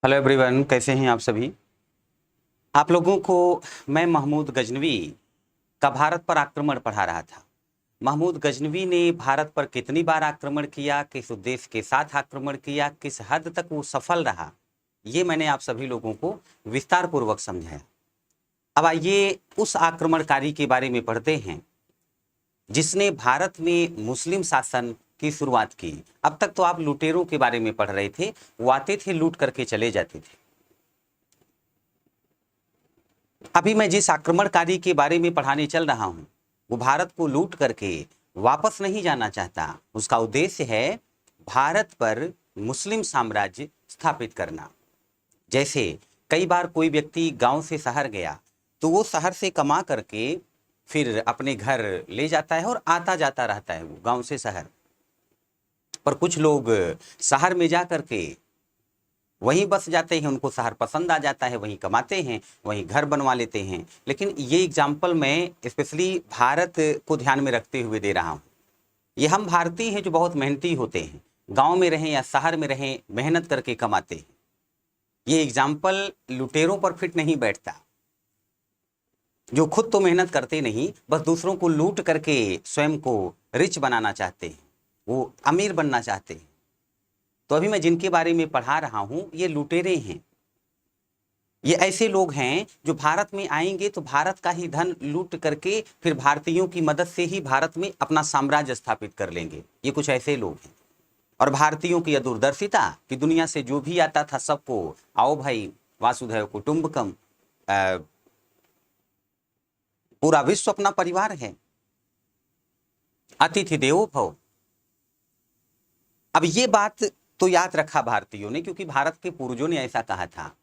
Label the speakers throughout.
Speaker 1: Hello everyone, कैसे हैं आप सभी। आप लोगों को मैं महमूद गजनवी का भारत पर आक्रमण पढ़ा रहा था। महमूद गजनवी ने भारत पर कितनी बार आक्रमण किया, किस उद्देश्य के साथ आक्रमण किया, किस हद तक वो सफल रहा, ये मैंने आप सभी लोगों को विस्तार पूर्वक समझाया। अब आइए उस आक्रमणकारी के बारे में पढ़ते हैं जिसने भारत में मुस्लिम शासन की शुरुआत की। अब तक तो आप लुटेरों के बारे में पढ़ रहे थे, वो आते थे, लूट करके चले जाते थे। अभी मैं जिस आक्रमणकारी के बारे में पढ़ाने चल रहा हूं, वो भारत को लूट करके वापस नहीं जाना चाहता। उसका उद्देश्य है भारत पर मुस्लिम साम्राज्य स्थापित करना। जैसे कई बार कोई व्यक्ति गांव से शहर गया तो वो शहर से कमा करके फिर अपने घर ले जाता है और आता जाता रहता है वो गांव से शहर। पर कुछ लोग शहर में जा करके वहीं बस जाते हैं, उनको शहर पसंद आ जाता है, वहीं कमाते हैं, वहीं घर बनवा लेते हैं। लेकिन ये एग्जाम्पल मैं स्पेशली भारत को ध्यान में रखते हुए दे रहा हूँ। ये हम भारतीय हैं जो बहुत मेहनती होते हैं, गांव में रहें या शहर में रहें, मेहनत करके कमाते हैं। ये एग्जाम्पल लुटेरों पर फिट नहीं बैठता, जो खुद तो मेहनत करते नहीं, बस दूसरों को लूट करके स्वयं को रिच बनाना चाहते हैं, वो अमीर बनना चाहते हैं। तो अभी मैं जिनके बारे में पढ़ा रहा हूं ये लुटेरे हैं। ये ऐसे लोग हैं जो भारत में आएंगे तो भारत का ही धन लूट करके फिर भारतीयों की मदद से ही भारत में अपना साम्राज्य स्थापित कर लेंगे। ये कुछ ऐसे लोग हैं। और भारतीयों की दूरदर्शिता कि दुनिया से जो भी आता था सबको, आओ भाई, वासुधैव कुटुंबकम, पूरा विश्व अपना परिवार है, अतिथि देवो भव। अब ये बात तो याद रखा भारतीयों ने, क्योंकि भारत के पूर्वजों ने ऐसा कहा था।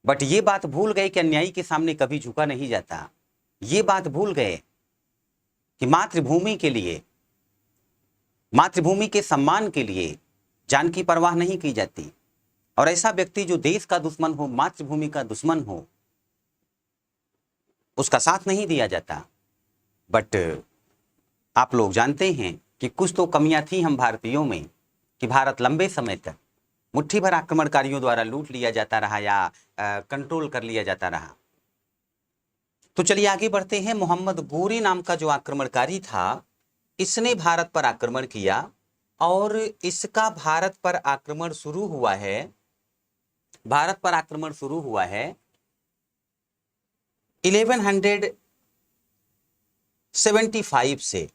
Speaker 1: बट ये बात भूल गए कि अन्यायी के सामने कभी झुका नहीं जाता। ये बात भूल गए कि मातृभूमि के लिए, मातृभूमि के सम्मान के लिए जान की परवाह नहीं की जाती। और ऐसा व्यक्ति जो देश का दुश्मन हो, मातृभूमि का दुश्मन हो, उसका साथ नहीं दिया जाता। बट आप लोग जानते हैं कि कुछ तो कमियां थी हम भारतीयों में, कि भारत लंबे समय तक मुट्ठी भर आक्रमणकारियों द्वारा लूट लिया जाता रहा या कंट्रोल कर लिया जाता रहा। तो चलिए आगे बढ़ते हैं। मोहम्मद गोरी नाम का जो आक्रमणकारी था, इसने भारत पर आक्रमण किया और इसका भारत पर आक्रमण शुरू हुआ है, भारत पर आक्रमण शुरू हुआ है 1175 से,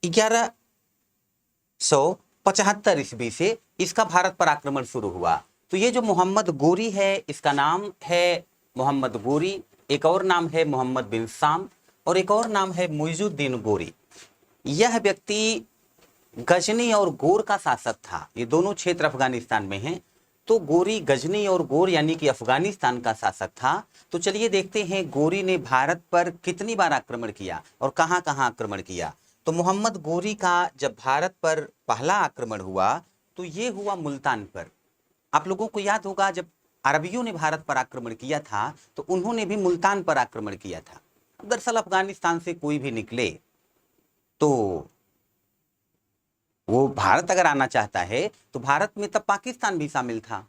Speaker 1: 1175 ईस्वी से इसका भारत पर आक्रमण शुरू हुआ। तो ये जो मोहम्मद गोरी है, इसका नाम है मोहम्मद गोरी, एक और नाम है मोहम्मद बिन साम, और एक और नाम है मुइजुद्दीन गोरी। यह व्यक्ति गजनी और गोर का शासक था। ये दोनों क्षेत्र अफगानिस्तान में हैं। तो गोरी गजनी और गोर यानी कि अफगानिस्तान का शासक था। तो चलिए देखते हैं गोरी ने भारत पर कितनी बार आक्रमण किया और कहां कहां आक्रमण किया। तो मोहम्मद गोरी का जब भारत पर पहला आक्रमण हुआ तो ये हुआ मुल्तान पर। आप लोगों को याद होगा जब अरबियों ने भारत पर आक्रमण किया था तो उन्होंने भी मुल्तान पर आक्रमण किया था। दरअसल अफगानिस्तान से कोई भी निकले तो वो भारत अगर आना चाहता है तो भारत में तब पाकिस्तान भी शामिल था,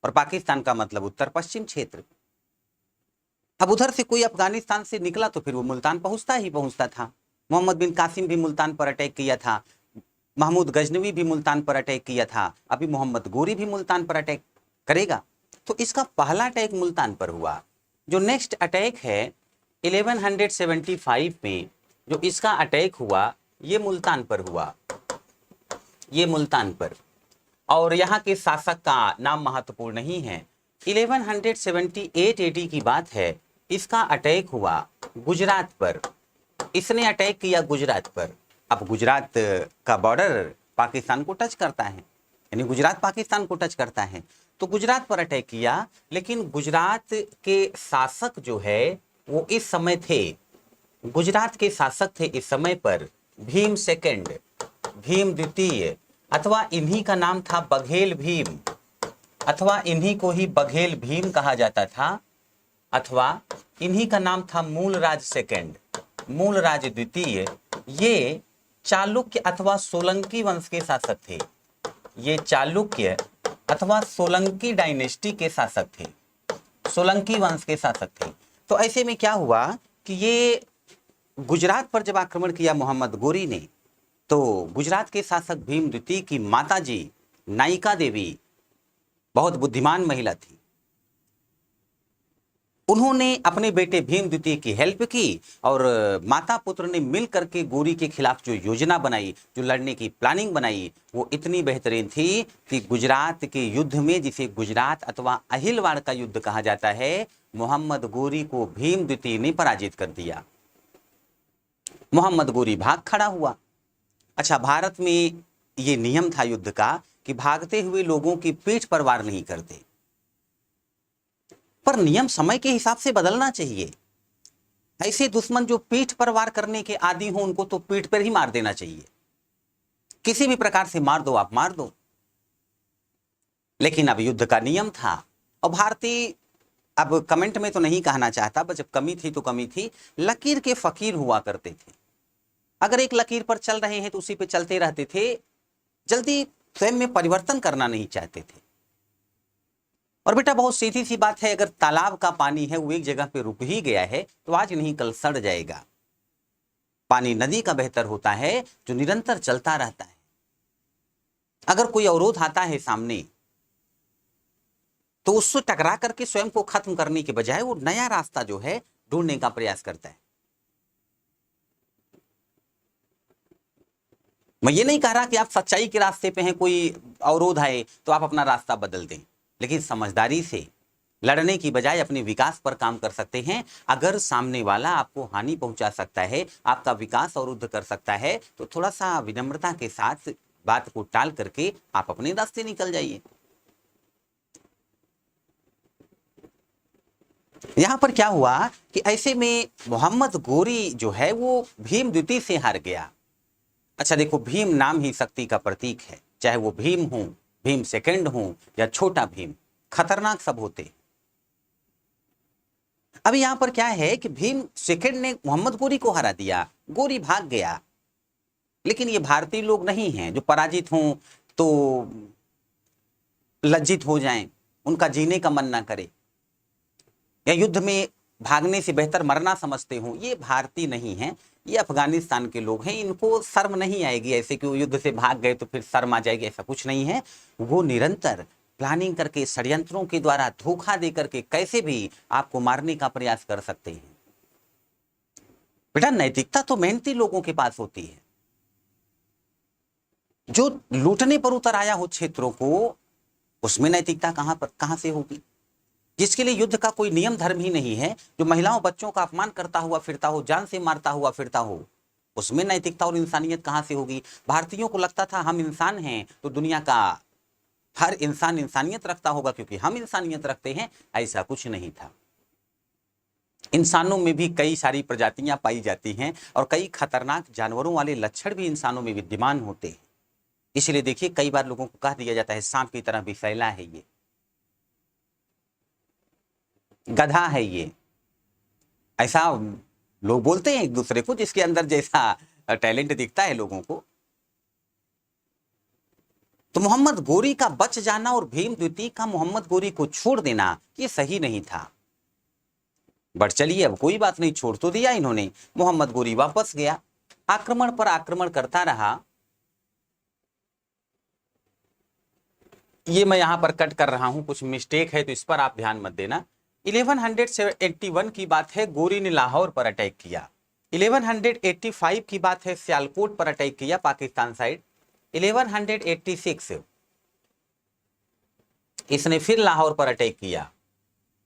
Speaker 1: और पाकिस्तान का मतलब उत्तर पश्चिम क्षेत्र। अब उधर से कोई अफगानिस्तान से निकला तो फिर वो मुल्तान पहुंचता ही पहुंचता था। मोहम्मद बिन कासिम भी मुल्तान पर अटैक किया था, महमूद गजनवी भी मुल्तान पर अटैक किया था, अभी मोहम्मद गोरी भी मुल्तान पर अटैक करेगा। तो इसका पहला अटैक मुल्तान पर हुआ। जो नेक्स्ट अटैक है 1175 में जो इसका अटैक हुआ, ये मुल्तान पर हुआ, ये मुल्तान पर। और यहाँ के शासक का नाम महत्वपूर्ण नहीं है। 1178 एडी की बात है, इसका अटैक हुआ गुजरात पर। इसने अटैक किया गुजरात पर। अब गुजरात का बॉर्डर पाकिस्तान को टच करता है, यानी गुजरात पाकिस्तान को टच करता है। तो गुजरात पर अटैक किया, लेकिन गुजरात के शासक जो है वो इस समय थे, गुजरात के शासक थे इस समय पर भीम सेकंड, भीम द्वितीय, अथवा इन्हीं का नाम था बघेल भीम, अथवा इन्हीं को ही बघेल भीम कहा जाता था, अथवा इन्हीं का नाम था मूलराज सेकंड, मूलराज द्वितीय। ये चालुक्य अथवा सोलंकी वंश के शासक थे। ये चालुक्य अथवा सोलंकी डायनेस्टी के शासक थे, सोलंकी वंश के शासक थे। तो ऐसे में क्या हुआ कि ये गुजरात पर जब आक्रमण किया मोहम्मद गोरी ने, तो गुजरात के शासक भीम द्वितीय की माताजी नायिका देवी बहुत बुद्धिमान महिला थी। उन्होंने अपने बेटे भीम द्वितीय की हेल्प की और माता पुत्र ने मिल करके गोरी के खिलाफ जो योजना बनाई, जो लड़ने की प्लानिंग बनाई, वो इतनी बेहतरीन थी कि गुजरात के युद्ध में, जिसे गुजरात अथवा अहिलवाड़ का युद्ध कहा जाता है, मोहम्मद गोरी को भीम द्वितीय ने पराजित कर दिया। मोहम्मद गोरी भाग खड़ा हुआ। अच्छा, भारत में ये नियम था युद्ध का कि भागते हुए लोगों की पीठ पर वार नहीं करते, पर नियम समय के हिसाब से बदलना चाहिए। ऐसे दुश्मन जो पीठ पर वार करने के आदी हो, उनको तो पीठ पर ही मार देना चाहिए, किसी भी प्रकार से मार दो, आप मार दो। लेकिन अब युद्ध का नियम था और भारतीय, अब कमेंट में तो नहीं कहना चाहता, बस जब कमी थी तो कमी थी, लकीर के फकीर हुआ करते थे। अगर एक लकीर पर चल रहे हैं तो उसी पे चलते रहते थे, जल्दी स्वयं में परिवर्तन करना नहीं चाहते थे। और बेटा बहुत सीधी सी बात है, अगर तालाब का पानी है वो एक जगह पे रुक ही गया है तो आज नहीं कल सड़ जाएगा। पानी नदी का बेहतर होता है जो निरंतर चलता रहता है। अगर कोई अवरोध आता है सामने तो उससे टकरा करके स्वयं को खत्म करने के बजाय वो नया रास्ता जो है ढूंढने का प्रयास करता है। मैं ये नहीं कह रहा कि आप सच्चाई के रास्ते पे हैं, कोई अवरोध आए तो आप अपना रास्ता बदल दें, लेकिन समझदारी से लड़ने की बजाय अपने विकास पर काम कर सकते हैं। अगर सामने वाला आपको हानि पहुंचा सकता है, आपका विकास अवरुद्ध कर सकता है, तो थोड़ा सा विनम्रता के साथ बात को टाल करके आप अपने रास्ते निकल जाइए। यहां पर क्या हुआ कि ऐसे में मोहम्मद गोरी जो है वो भीम द्वितीय से हार गया। अच्छा देखो, भीम नाम ही शक्ति का प्रतीक है, चाहे वो भीम हो, भीम सेकंड हो या छोटा भीम, खतरनाक सब होते। अभी यहां पर क्या है कि भीम सेकंड ने मोहम्मद गोरी को हरा दिया, गोरी भाग गया। लेकिन ये भारतीय लोग नहीं हैं जो पराजित हों तो लज्जित हो जाएं, उनका जीने का मन ना करे, या युद्ध में भागने से बेहतर मरना समझते हो। ये भारतीय नहीं हैं, ये अफगानिस्तान के लोग हैं। इनको शर्म नहीं आएगी ऐसे कि वो युद्ध से भाग गए तो फिर शर्म आ जाएगी, ऐसा कुछ नहीं है। वो निरंतर प्लानिंग करके, षड्यंत्रों के द्वारा धोखा दे करके कैसे भी आपको मारने का प्रयास कर सकते हैं। बेटा नैतिकता तो मेहनती लोगों के पास होती है। जो लूटने पर उतर आया हो क्षेत्रों को, उसमें नैतिकता कहां से होगी। जिसके लिए युद्ध का कोई नियम धर्म ही नहीं है, जो महिलाओं बच्चों का अपमान करता हुआ फिरता हो, जान से मारता हुआ फिरता हो, उसमें नैतिकता और इंसानियत कहां से होगी। भारतीयों को लगता था हम इंसान हैं तो दुनिया का हर इंसान इंसानियत रखता होगा क्योंकि हम इंसानियत रखते हैं। ऐसा कुछ नहीं था। इंसानों में भी कई सारी प्रजातियां पाई जाती हैं और कई खतरनाक जानवरों वाले लक्षण भी इंसानों में विद्यमान होते हैं। इसलिए देखिए, कई बार लोगों को कह दिया जाता है सांप की तरह विषैला है, ये गधा है, ये ऐसा लोग बोलते हैं एक दूसरे को, जिसके अंदर जैसा टैलेंट दिखता है लोगों को। तो मोहम्मद गोरी का बच जाना और भीम द्वितीय का मोहम्मद गोरी को छोड़ देना ये सही नहीं था। बट चलिए, अब कोई बात नहीं, छोड़ तो दिया इन्होंने। मोहम्मद गोरी वापस गया, आक्रमण पर आक्रमण करता रहा। ये मैं यहां पर कट कर रहा हूं, कुछ मिस्टेक है तो इस पर आप ध्यान मत देना। 1181 की बात है, गोरी ने लाहौर पर अटैक किया। 1185 की बात है, सियालकोट पर अटैक किया पाकिस्तान साइड। 1186 इसने फिर लाहौर पर अटैक किया।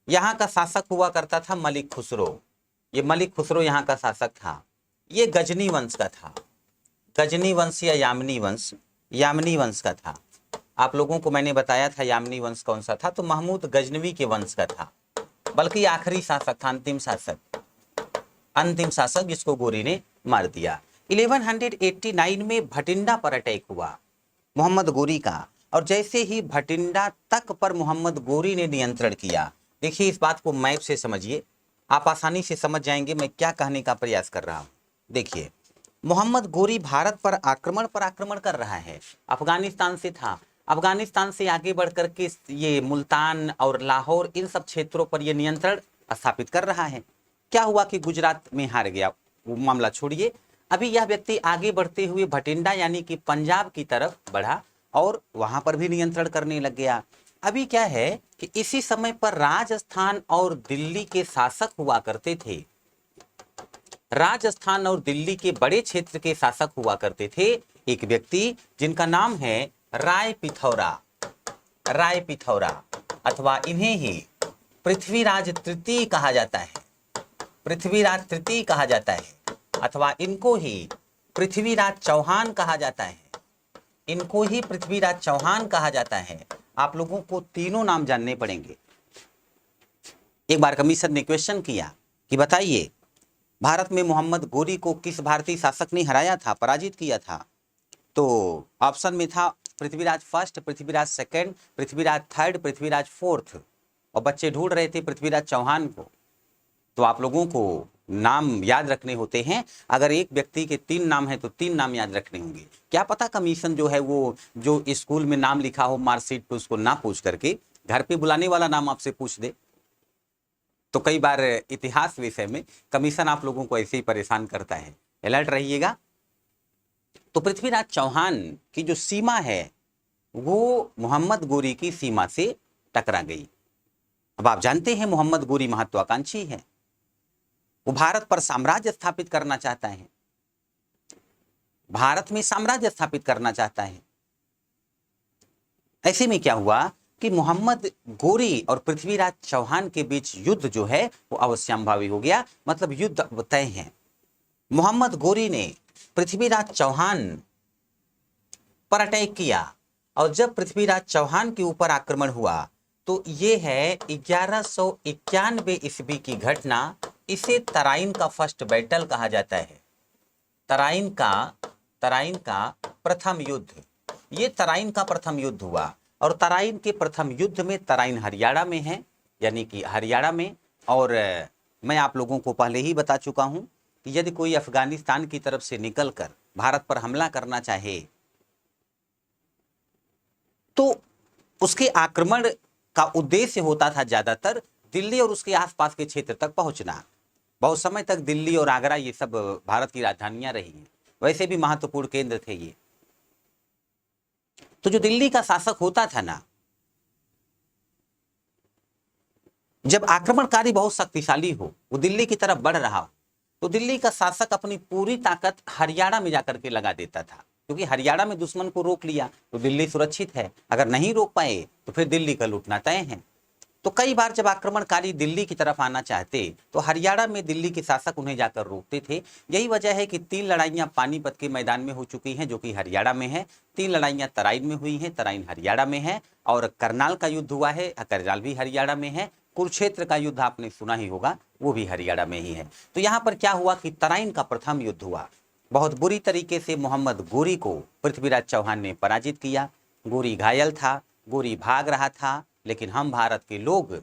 Speaker 1: यहां का शासक हुआ करता था मलिक खुसरो। ये मलिक खुसरो यहां का शासक था। ये गजनी वंश का था, गजनी वंश या यामनी वंश, यामनी वंश का था। आप लोगों को मैंने बताया था यामनी वंश कौन सा था, तो महमूद गजनवी के वंश का था, बल्कि आखिरी शासक था, अंतिम शासक जिसको गोरी ने मार दिया। 1189 में भटिंडा पर अटैक हुआ मोहम्मद गोरी का, और जैसे ही भटिंडा तक पर मोहम्मद गोरी ने नियंत्रण किया। देखिए, इस बात को मैप से समझिए, आप आसानी से समझ जाएंगे मैं क्या कहने का प्रयास कर रहा हूं। देखिए, मोहम्मद गोरी भारत पर आक्रमण कर रहा है, अफगानिस्तान से था। अफगानिस्तान से आगे बढ़ करके ये मुल्तान और लाहौर इन सब क्षेत्रों पर ये नियंत्रण स्थापित कर रहा है। क्या हुआ कि गुजरात में हार गया, वो मामला छोड़िए। अभी यह व्यक्ति आगे बढ़ते हुए भटिंडा यानी कि पंजाब की तरफ बढ़ा और वहां पर भी नियंत्रण करने लग गया। अभी क्या है कि इसी समय पर राजस्थान और दिल्ली के शासक हुआ करते थे। राजस्थान और दिल्ली के बड़े क्षेत्र के शासक हुआ करते थे एक व्यक्ति जिनका नाम है राय पिथौरा। राय पिथौरा अथवा इन्हें ही पृथ्वीराज तृतीय कहा जाता है। पृथ्वीराज तृतीय कहा जाता है अथवा इनको ही पृथ्वीराज चौहान कहा जाता है। इनको ही पृथ्वीराज चौहान कहा जाता है। आप लोगों को तीनों नाम जानने पड़ेंगे। एक बार कमीशन ने क्वेश्चन किया कि बताइए भारत में मोहम्मद गोरी को किस भारतीय शासक ने हराया था, पराजित किया था? तो ऑप्शन में था Prithviraj first, Prithviraj second, Prithviraj third, Prithviraj fourth, और बच्चे ढूंढ रहे थे पृथ्वीराज चौहान को। तो आप लोगों को नाम याद रखने होते हैं। अगर एक व्यक्ति के 3 नाम हैं तो 3 नाम याद रखने होंगे। क्या पता कमीशन जो है वो जो स्कूल में नाम लिखा हो मार्कशीट पे उसको ना पूछ करके घर पे बुलाने वाला नाम आपसे पूछ दे। तो कई बार इतिहास विषय में कमीशन आप लोगों को ऐसे ही परेशान करता है, अलर्ट रहिएगा। तो पृथ्वीराज चौहान की जो सीमा है वो मोहम्मद गोरी की सीमा से टकरा गई। अब आप जानते हैं मोहम्मद गोरी महत्वाकांक्षी है, वो भारत पर साम्राज्य स्थापित करना चाहता है, भारत में साम्राज्य स्थापित करना चाहता है। ऐसे में क्या हुआ कि मोहम्मद गोरी और पृथ्वीराज चौहान के बीच युद्ध जो है वो अवश्यंभावी हो गया, मतलब युद्ध तय है। मोहम्मद गोरी ने पृथ्वीराज चौहान पर अटैक किया और जब पृथ्वीराज चौहान के ऊपर आक्रमण हुआ तो ये है 1191 ईस्वी की घटना। इसे तराइन का फर्स्ट बैटल कहा जाता है। तराइन का प्रथम युद्ध, ये तराइन का प्रथम युद्ध हुआ। और तराइन के प्रथम युद्ध में तराइन हरियाणा में है, यानी कि हरियाणा में। और मैं आप लोगों को पहले ही बता चुका हूं कि यदि कोई अफगानिस्तान की तरफ से निकलकर भारत पर हमला करना चाहे तो उसके आक्रमण का उद्देश्य होता था ज्यादातर दिल्ली और उसके आसपास के क्षेत्र तक पहुंचना। बहुत समय तक दिल्ली और आगरा ये सब भारत की राजधानियां रही हैं, वैसे भी महत्वपूर्ण केंद्र थे ये। तो जो दिल्ली का शासक होता था ना, जब आक्रमणकारी बहुत शक्तिशाली हो, वो दिल्ली की तरफ बढ़ रहा हो, तो दिल्ली का शासक अपनी पूरी ताकत हरियाणा में जाकर के लगा देता था, क्योंकि हरियाणा में दुश्मन को रोक लिया तो दिल्ली सुरक्षित है। अगर नहीं रोक पाए तो फिर दिल्ली का लूटना तय है। तो कई बार जब आक्रमणकारी दिल्ली की तरफ आना चाहते तो हरियाणा में दिल्ली के शासक उन्हें जाकर रोकते थे। यही वजह है कि 3 लड़ाइयां पानीपत के मैदान में हो चुकी हैं जो कि हरियाणा में है, 3 लड़ाइयां तराइन में हुई हैं, तराइन हरियाणा में है, और करनाल का युद्ध हुआ है, करनाल भी हरियाणा में है। कुरुक्षेत्र का युद्ध आपने सुना ही होगा, वो भी हरियाणा में ही है। तो यहाँ पर क्या हुआ कि तराइन का प्रथम युद्ध हुआ। बहुत बुरी तरीके से मोहम्मद गोरी को पृथ्वीराज चौहान ने पराजित किया। गोरी घायल था, गोरी भाग रहा था, लेकिन हम भारत के लोग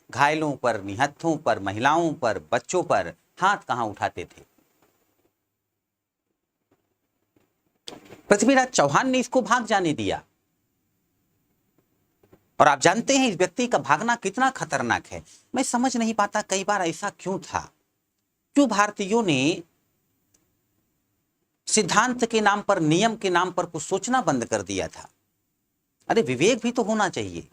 Speaker 1: घायलों पर, निहत्थों पर, महिलाओं पर, बच्चों पर हाथ कहां उठाते थे। पृथ्वीराज चौहान ने इसको भाग जाने दिया। और आप जानते हैं इस व्यक्ति का भागना कितना खतरनाक है। मैं समझ नहीं पाता कई बार ऐसा क्यों था, क्यों भारतीयों ने सिद्धांत के नाम पर, नियम के नाम पर कुछ सोचना बंद कर दिया था। अरे विवेक भी तो होना चाहिए।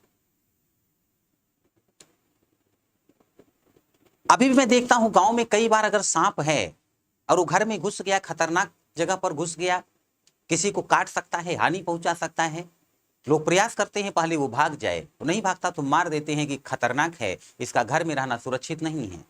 Speaker 1: अभी भी मैं देखता हूं गांव में कई बार अगर सांप है और वो घर में घुस गया, खतरनाक जगह पर घुस गया, किसी को काट सकता है, हानि पहुंचा सकता है, लोग प्रयास करते हैं पहले वो भाग जाए, तो नहीं भागता तो मार देते हैं कि खतरनाक है, इसका घर में रहना सुरक्षित नहीं है।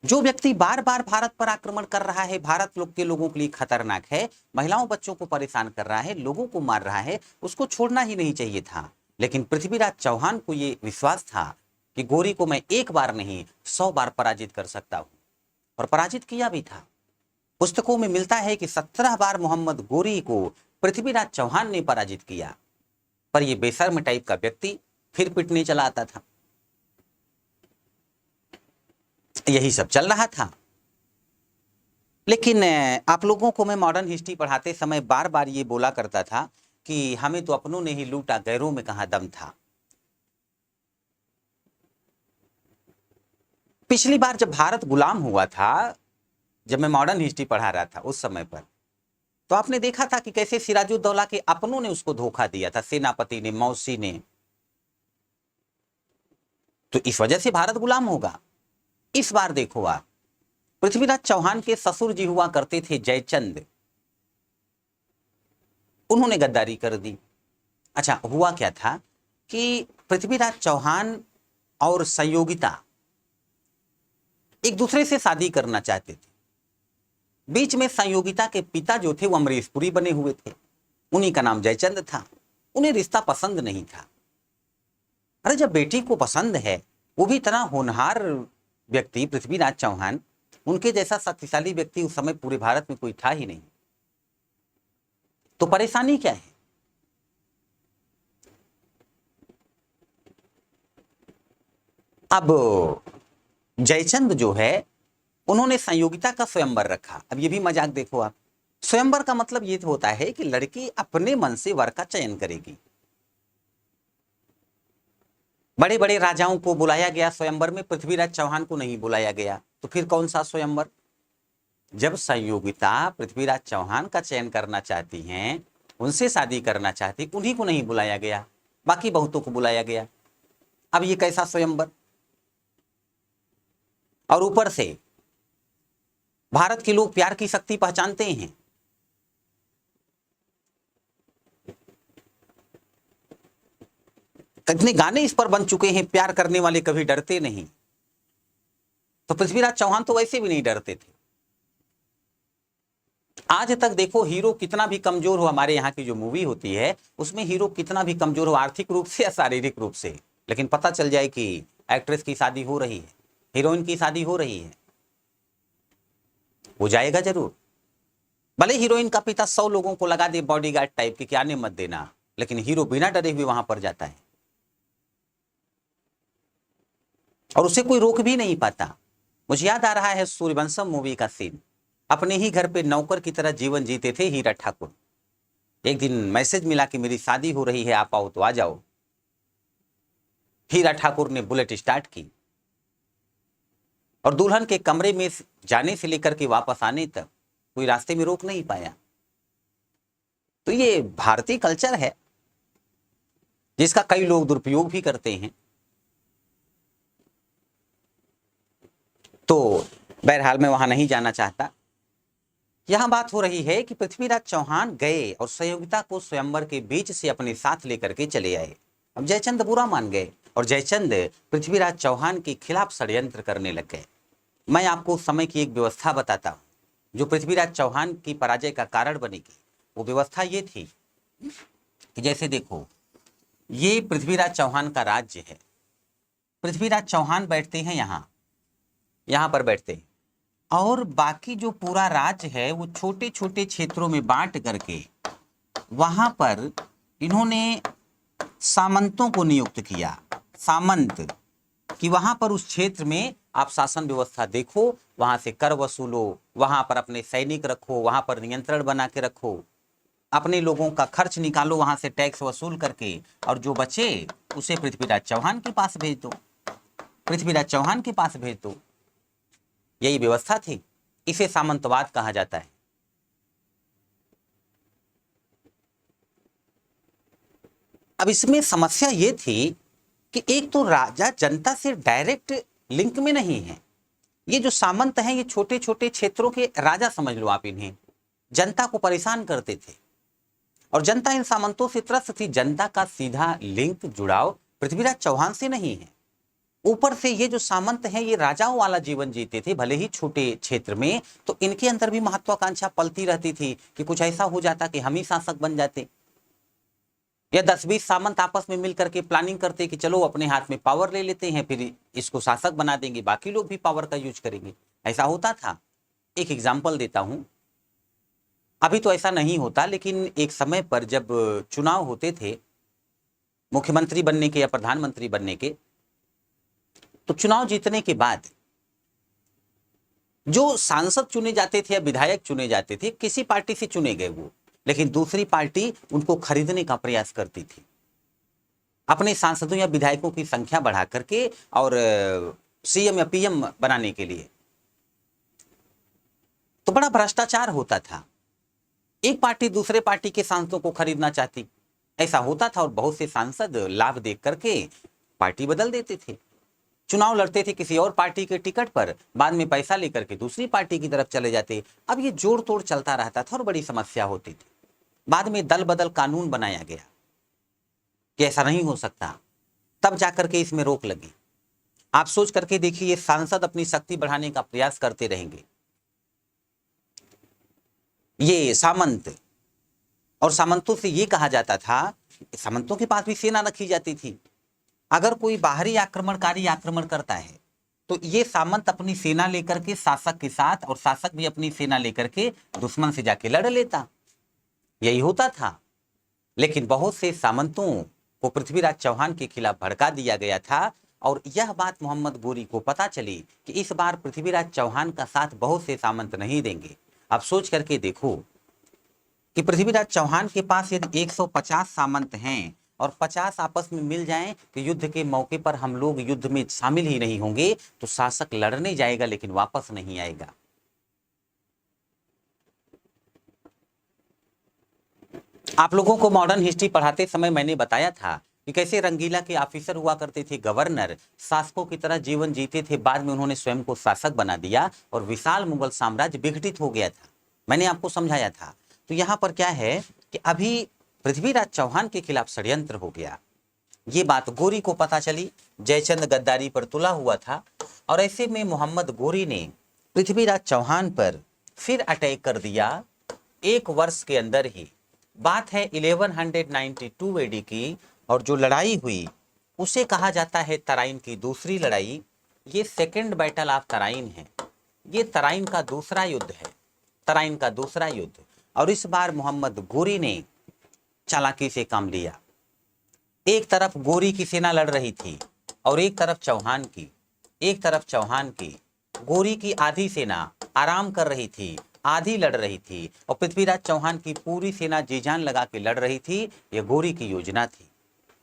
Speaker 1: जो व्यक्ति बार बार भारत पर आक्रमण कर रहा है, भारत लोग के लोगों के लिए खतरनाक है, महिलाओं बच्चों को परेशान कर रहा है, लोगों को मार रहा है, उसको छोड़ना ही नहीं चाहिए था। लेकिन पृथ्वीराज चौहान को यह विश्वास था कि गोरी को मैं एक बार नहीं 100 बार पराजित कर सकता हूं, और पराजित किया भी था। पुस्तकों में मिलता है कि 17 बार मोहम्मद गोरी को पृथ्वीराज चौहान ने पराजित किया, पर यह बेशर्म टाइप का व्यक्ति फिर पिटने चला आता था। यही सब चल रहा था। लेकिन आप लोगों को मैं मॉडर्न हिस्ट्री पढ़ाते समय बार बार ये बोला करता था कि हमें तो अपनों ने ही लूटा, गैरों में कहाँ दम था। पिछली बार जब भारत गुलाम हुआ था, जब मैं मॉडर्न हिस्ट्री पढ़ा रहा था उस समय पर, तो आपने देखा था कि कैसे सिराजुद्दौला के अपनों ने उसको धोखा दिया था, सेनापति ने, मौसी ने। तो इस वजह से भारत गुलाम होगा। इस बार देखो आप, पृथ्वीराज चौहान के ससुर जी हुआ करते थे जयचंद, उन्होंने गद्दारी कर दी। अच्छा, हुआ क्या था कि पृथ्वीराज चौहान और संयोगिता एक दूसरे से शादी करना चाहते थे। बीच में संयोगिता के पिता जो थे वो अमरीशपुरी बने हुए थे, उन्हीं का नाम जयचंद था। उन्हें रिश्ता पसंद नहीं था। अरे जब बेटी को पसंद है, वो भी इतना होनहार व्यक्ति पृथ्वीराज चौहान, उनके जैसा शक्तिशाली व्यक्ति उस समय पूरे भारत में कोई था ही नहीं, तो परेशानी क्या है? अब जयचंद जो है, उन्होंने संयोगिता का स्वयंवर रखा। अब ये भी मजाक देखो आप, स्वयंवर का मतलब ये होता है कि लड़की अपने मन से वर का चयन करेगी। बड़े बड़े राजाओं को बुलाया गया स्वयंवर में, पृथ्वीराज चौहान को नहीं बुलाया गया। तो फिर कौन सा स्वयंवर? जब संयोगिता पृथ्वीराज चौहान का चयन करना चाहती हैं, उनसे शादी करना चाहती, उन्हीं को नहीं बुलाया गया, बाकी बहुतों को बुलाया गया। अब ये कैसा स्वयंवर? और ऊपर से भारत के लोग प्यार की शक्ति पहचानते हैं। कितने गाने इस पर बन चुके हैं, प्यार करने वाले कभी डरते नहीं। तो पृथ्वीराज चौहान तो वैसे भी नहीं डरते थे। आज तक देखो, हीरो कितना भी कमजोर हो, हमारे यहाँ की जो मूवी होती है उसमें हीरो कितना भी कमजोर हो, आर्थिक रूप से या शारीरिक रूप से, लेकिन पता चल जाए कि एक्ट्रेस की शादी हो रही है, हीरोइन की शादी हो रही है, वो जाएगा जरूर। भले हीरोइन का पिता 100 लोगों को लगा दे बॉडीगार्ड टाइप के कि आने मत देना, लेकिन हीरो बिना डरे हुए वहां पर जाता है और उसे कोई रोक भी नहीं पाता। मुझे याद आ रहा है सूर्यवंशम मूवी का सीन। अपने ही घर पे नौकर की तरह जीवन जीते थे हीरा ठाकुर। एक दिन मैसेज मिला कि मेरी शादी हो रही है, आप आओ तो आ जाओ। हीरा ठाकुर ने बुलेट स्टार्ट की और दुल्हन के कमरे में जाने से लेकर के वापस आने तक कोई रास्ते में रोक नहीं पाया। तो ये भारतीय कल्चर है जिसका कई लोग दुरुपयोग भी करते हैं। तो बहरहाल मैं वहां नहीं जाना चाहता। यहां बात हो रही है कि पृथ्वीराज चौहान गए और संयोगिता को स्वयंवर के बीच से अपने साथ लेकर के चले आए। अब जयचंद बुरा मान गए और जयचंद पृथ्वीराज चौहान के खिलाफ षड्यंत्र करने लग गए। मैं आपको उस समय की एक व्यवस्था बताता हूँ जो पृथ्वीराज चौहान की पराजय का कारण बनेगी। वो व्यवस्था ये थी कि जैसे देखो, ये पृथ्वीराज चौहान का राज्य है। पृथ्वीराज चौहान बैठते हैं यहाँ पर बैठते हैं, और बाकी जो पूरा राज्य है वो छोटे छोटे क्षेत्रों में बांट करके वहां पर इन्होंने सामंतों को नियुक्त किया। सामंत कि वहां पर उस क्षेत्र में आप शासन व्यवस्था देखो, वहां से कर वसूलो, वहां पर अपने सैनिक रखो, वहां पर नियंत्रण बना के रखो, अपने लोगों का खर्च निकालो वहां से टैक्स वसूल करके, और जो बचे उसे पृथ्वीराज चौहान के पास भेज दो, पृथ्वीराज चौहान के पास भेज दो। यही व्यवस्था थी। इसे सामंतवाद कहा जाता है। अब इसमें समस्या ये थी कि एक तो राजा जनता से डायरेक्ट लिंक में नहीं है। ये जो सामंत हैं ये छोटे छोटे क्षेत्रों के राजा समझ लो आप, इन्हें जनता को परेशान करते थे और जनता इन सामंतों से त्रस्त थी। जनता का सीधा लिंक जुड़ाव पृथ्वीराज चौहान से नहीं है। ऊपर से ये जो सामंत हैं ये राजाओं वाला जीवन जीते थे, भले ही छोटे क्षेत्र में, तो इनके अंदर भी महत्वाकांक्षा पलती रहती थी कि कुछ ऐसा हो जाता कि हम ही शासक बन जाते, या 10-20 सामंत आपस में मिलकर के प्लानिंग करते कि चलो अपने हाथ में पावर ले लेते हैं, फिर इसको शासक बना देंगे, बाकी लोग भी पावर का यूज करेंगे। ऐसा होता था। एक एग्जाम्पल देता हूं, अभी तो ऐसा नहीं होता, लेकिन एक समय पर जब चुनाव होते थे मुख्यमंत्री बनने के या प्रधानमंत्री बनने के, तो चुनाव जीतने के बाद जो सांसद चुने जाते थे या विधायक चुने जाते थे, किसी पार्टी से चुने गए, वो लेकिन दूसरी पार्टी उनको खरीदने का प्रयास करती थी अपने सांसदों या विधायकों की संख्या बढ़ा करके और सीएम या पीएम बनाने के लिए। तो बड़ा भ्रष्टाचार होता था। एक पार्टी दूसरे पार्टी के सांसदों को खरीदना चाहती, ऐसा होता था और बहुत से सांसद लाभ देख करके पार्टी बदल देते थे, चुनाव लड़ते थे किसी और पार्टी के टिकट पर, बाद में पैसा लेकर के दूसरी पार्टी की तरफ चले जाते। अब ये जोड़ तोड़ चलता रहता था और बड़ी समस्या होती थी। बाद में दल बदल कानून बनाया गया कि ऐसा नहीं हो सकता, तब जाकर के इसमें रोक लगी। आप सोच करके देखिए, ये सांसद अपनी शक्ति बढ़ाने का प्रयास करते रहेंगे, ये सामंत, और सामंतों से ये कहा जाता था, सामंतों के पास भी सेना रखी जाती थी। अगर कोई बाहरी आक्रमणकारी आक्रमण करता है तो ये सामंत अपनी सेना लेकर के शासक के साथ, और शासक भी अपनी सेना लेकर के दुश्मन से जाके लड़ लेता, यही होता था। लेकिन बहुत से सामंतों को पृथ्वीराज चौहान के खिलाफ भड़का दिया गया था, और यह बात मोहम्मद गोरी को पता चली कि इस बार पृथ्वीराज चौहान का साथ बहुत से सामंत नहीं देंगे। आप सोच करके देखो कि पृथ्वीराज चौहान के पास यदि 150 सामंत हैं और 50 आपस में मिल जाएं कि युद्ध के मौके पर हम लोग युद्ध में शामिल ही नहीं होंगे, तो शासक लड़ने जाएगा लेकिन वापस नहीं आएगा। आप लोगों को मॉडर्न हिस्ट्री पढ़ाते समय मैंने बताया था कि कैसे रंगीला के ऑफिसर हुआ करते थे, गवर्नर, शासकों की तरह जीवन जीते थे, बाद में उन्होंने स्वयं को शासक बना दिया और विशाल मुगल साम्राज्य विघटित हो गया था। मैंने आपको समझाया था। तो यहाँ पर क्या है कि अभी पृथ्वीराज चौहान के खिलाफ षड्यंत्र हो गया। ये बात गोरी को पता चली, जयचंद गद्दारी पर तुला हुआ था, और ऐसे में मोहम्मद गोरी ने पृथ्वीराज चौहान पर फिर अटैक कर दिया। एक वर्ष के अंदर ही, बात है 1192 एडी की, और जो लड़ाई हुई उसे कहा जाता है तराइन की दूसरी लड़ाई। ये सेकेंड बैटल ऑफ तराइन है, ये तराइन का दूसरा युद्ध है, तराइन का दूसरा युद्ध। और इस बार मोहम्मद गोरी ने चालाकी से काम लिया। एक तरफ गोरी की सेना लड़ रही थी और एक तरफ चौहान की, एक तरफ चौहान की। गोरी की आधी सेना आराम कर रही थी, आधी लड़ रही थी, और पृथ्वीराज चौहान की पूरी सेना जी जान लगा के लड़ रही थी। यह गोरी की योजना थी।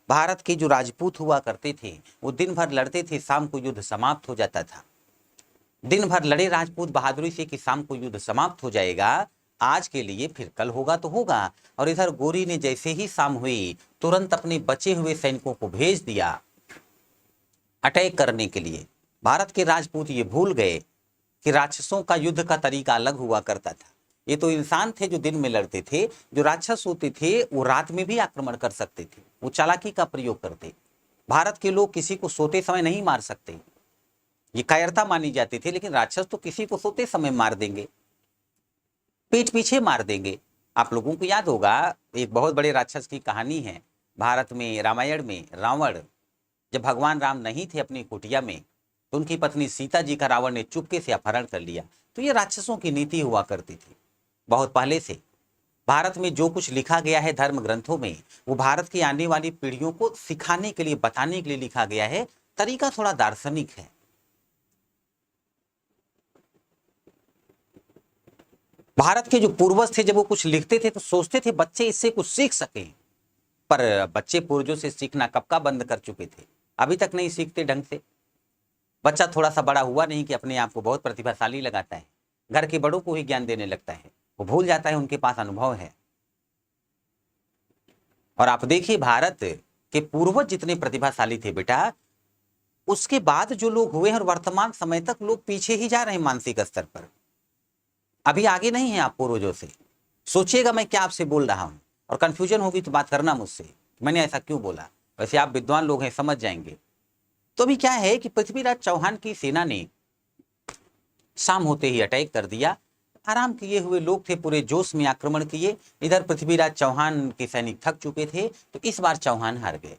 Speaker 1: भारत के जो राजपूत हुआ करते थे वो दिन भर लड़ते थे, शाम को युद्ध समाप्त हो जाता था। दिन भर लड़े राजपूत बहादुरी से कि शाम को युद्ध समाप्त हो जाएगा, आज के लिए, फिर कल होगा तो होगा। और इधर गोरी ने जैसे ही शाम हुई तुरंत अपने बचे हुए सैनिकों को भेज दिया अटैक करने के लिए। भारत के राजपूत ये भूल गए कि राक्षसों का युद्ध का तरीका अलग हुआ करता था। ये तो इंसान थे जो दिन में लड़ते थे, जो राक्षस होते थे वो रात में भी आक्रमण कर सकते थे, वो चालाकी का प्रयोग करते। भारत के लोग किसी को सोते समय नहीं मार सकते, ये कायरता मानी जाती थी, लेकिन राक्षस तो किसी को सोते समय मार देंगे, पीठ पीछे मार देंगे। आप लोगों को याद होगा एक बहुत बड़े राक्षस की कहानी है भारत में, रामायण में। रावण, जब भगवान राम नहीं थे अपनी कुटिया में, तो उनकी पत्नी सीता जी का रावण ने चुपके से अपहरण कर लिया। तो ये राक्षसों की नीति हुआ करती थी बहुत पहले से। भारत में जो कुछ लिखा गया है धर्म ग्रंथों में, वो भारत की आने वाली पीढ़ियों को सिखाने के लिए, बताने के लिए लिखा गया है। तरीका थोड़ा दार्शनिक है। भारत के जो पूर्वज थे जब वो कुछ लिखते थे तो सोचते थे बच्चे इससे कुछ सीख सकें, पर बच्चे पूर्वजों से सीखना कब का बंद कर चुके थे, अभी तक नहीं सीखते ढंग से। बच्चा थोड़ा सा बड़ा हुआ नहीं कि अपने आप को बहुत प्रतिभाशाली लगाता है, घर के बड़ों को ही ज्ञान देने लगता है, वो भूल जाता है उनके पास अनुभव है। और आप देखिए भारत के पूर्वज जितने प्रतिभाशाली थे बेटा, उसके बाद जो लोग हुए हैं और वर्तमान समय तक लोग पीछे ही जा रहे हैं मानसिक स्तर पर, अभी आगे नहीं है आप पूर्वजों से। सोचिएगा मैं क्या आपसे बोल रहा हूं, और कंफ्यूजन होगी तो बात करना मुझसे, मैंने ऐसा क्यों बोला। वैसे आप विद्वान लोग हैं, समझ जाएंगे। तो अभी क्या है कि पृथ्वीराज चौहान की सेना ने शाम होते ही अटैक कर दिया। आराम किए हुए लोग थे, पूरे जोश में आक्रमण किए। इधर पृथ्वीराज चौहान के सैनिक थक चुके थे, तो इस बार चौहान हार गए।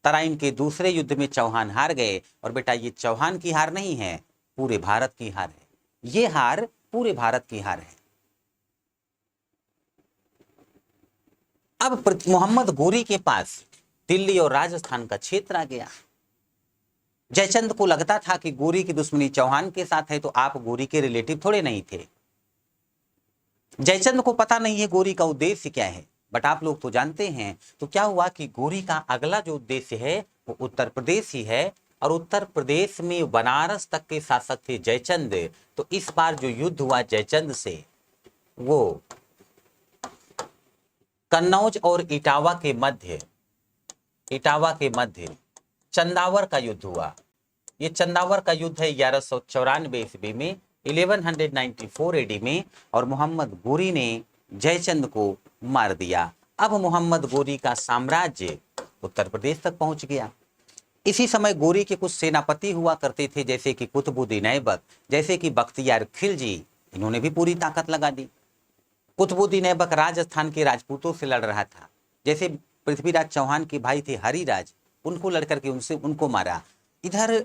Speaker 1: तराइन के दूसरे युद्ध में चौहान हार गए। और बेटा ये चौहान की हार नहीं है, पूरे भारत की हार है। ये हार पूरे भारत की हार है। अब मोहम्मद गोरी के पास दिल्ली और राजस्थान का क्षेत्र आ गया। जयचंद को लगता था कि गोरी की दुश्मनी चौहान के साथ है, तो आप गोरी के रिलेटिव थोड़े नहीं थे। जयचंद को पता नहीं है गोरी का उद्देश्य क्या है, बट आप लोग तो जानते हैं। तो क्या हुआ कि गोरी का अगला जो उद्देश्य है वो उत्तर प्रदेश ही है, और उत्तर प्रदेश में बनारस तक के शासक थे जयचंद। तो इस बार जो युद्ध हुआ जयचंद से, वो कन्नौज और इटावा के मध्य चंदावर का युद्ध हुआ। ये चंदावर का युद्ध है 1194 ईस्वी में, 1194 एडी में, और मोहम्मद गोरी ने जयचंद को मार दिया। अब मोहम्मद गोरी का साम्राज्य उत्तर प्रदेश तक पहुंच गया। इसी समय गोरी के कुछ सेनापति हुआ करते थे, जैसे कि कुतुबुद्दीन ऐबक, जैसे कि बख्तियार खिलजी, इन्होंने भी पूरी ताकत लगा दी। कुतुबुद्दीन ऐबक राजस्थान के राजपूतों से लड़ रहा था, जैसे पृथ्वीराज चौहान के भाई थे हरिराज, उनको लड़ करके उनको मारा। इधर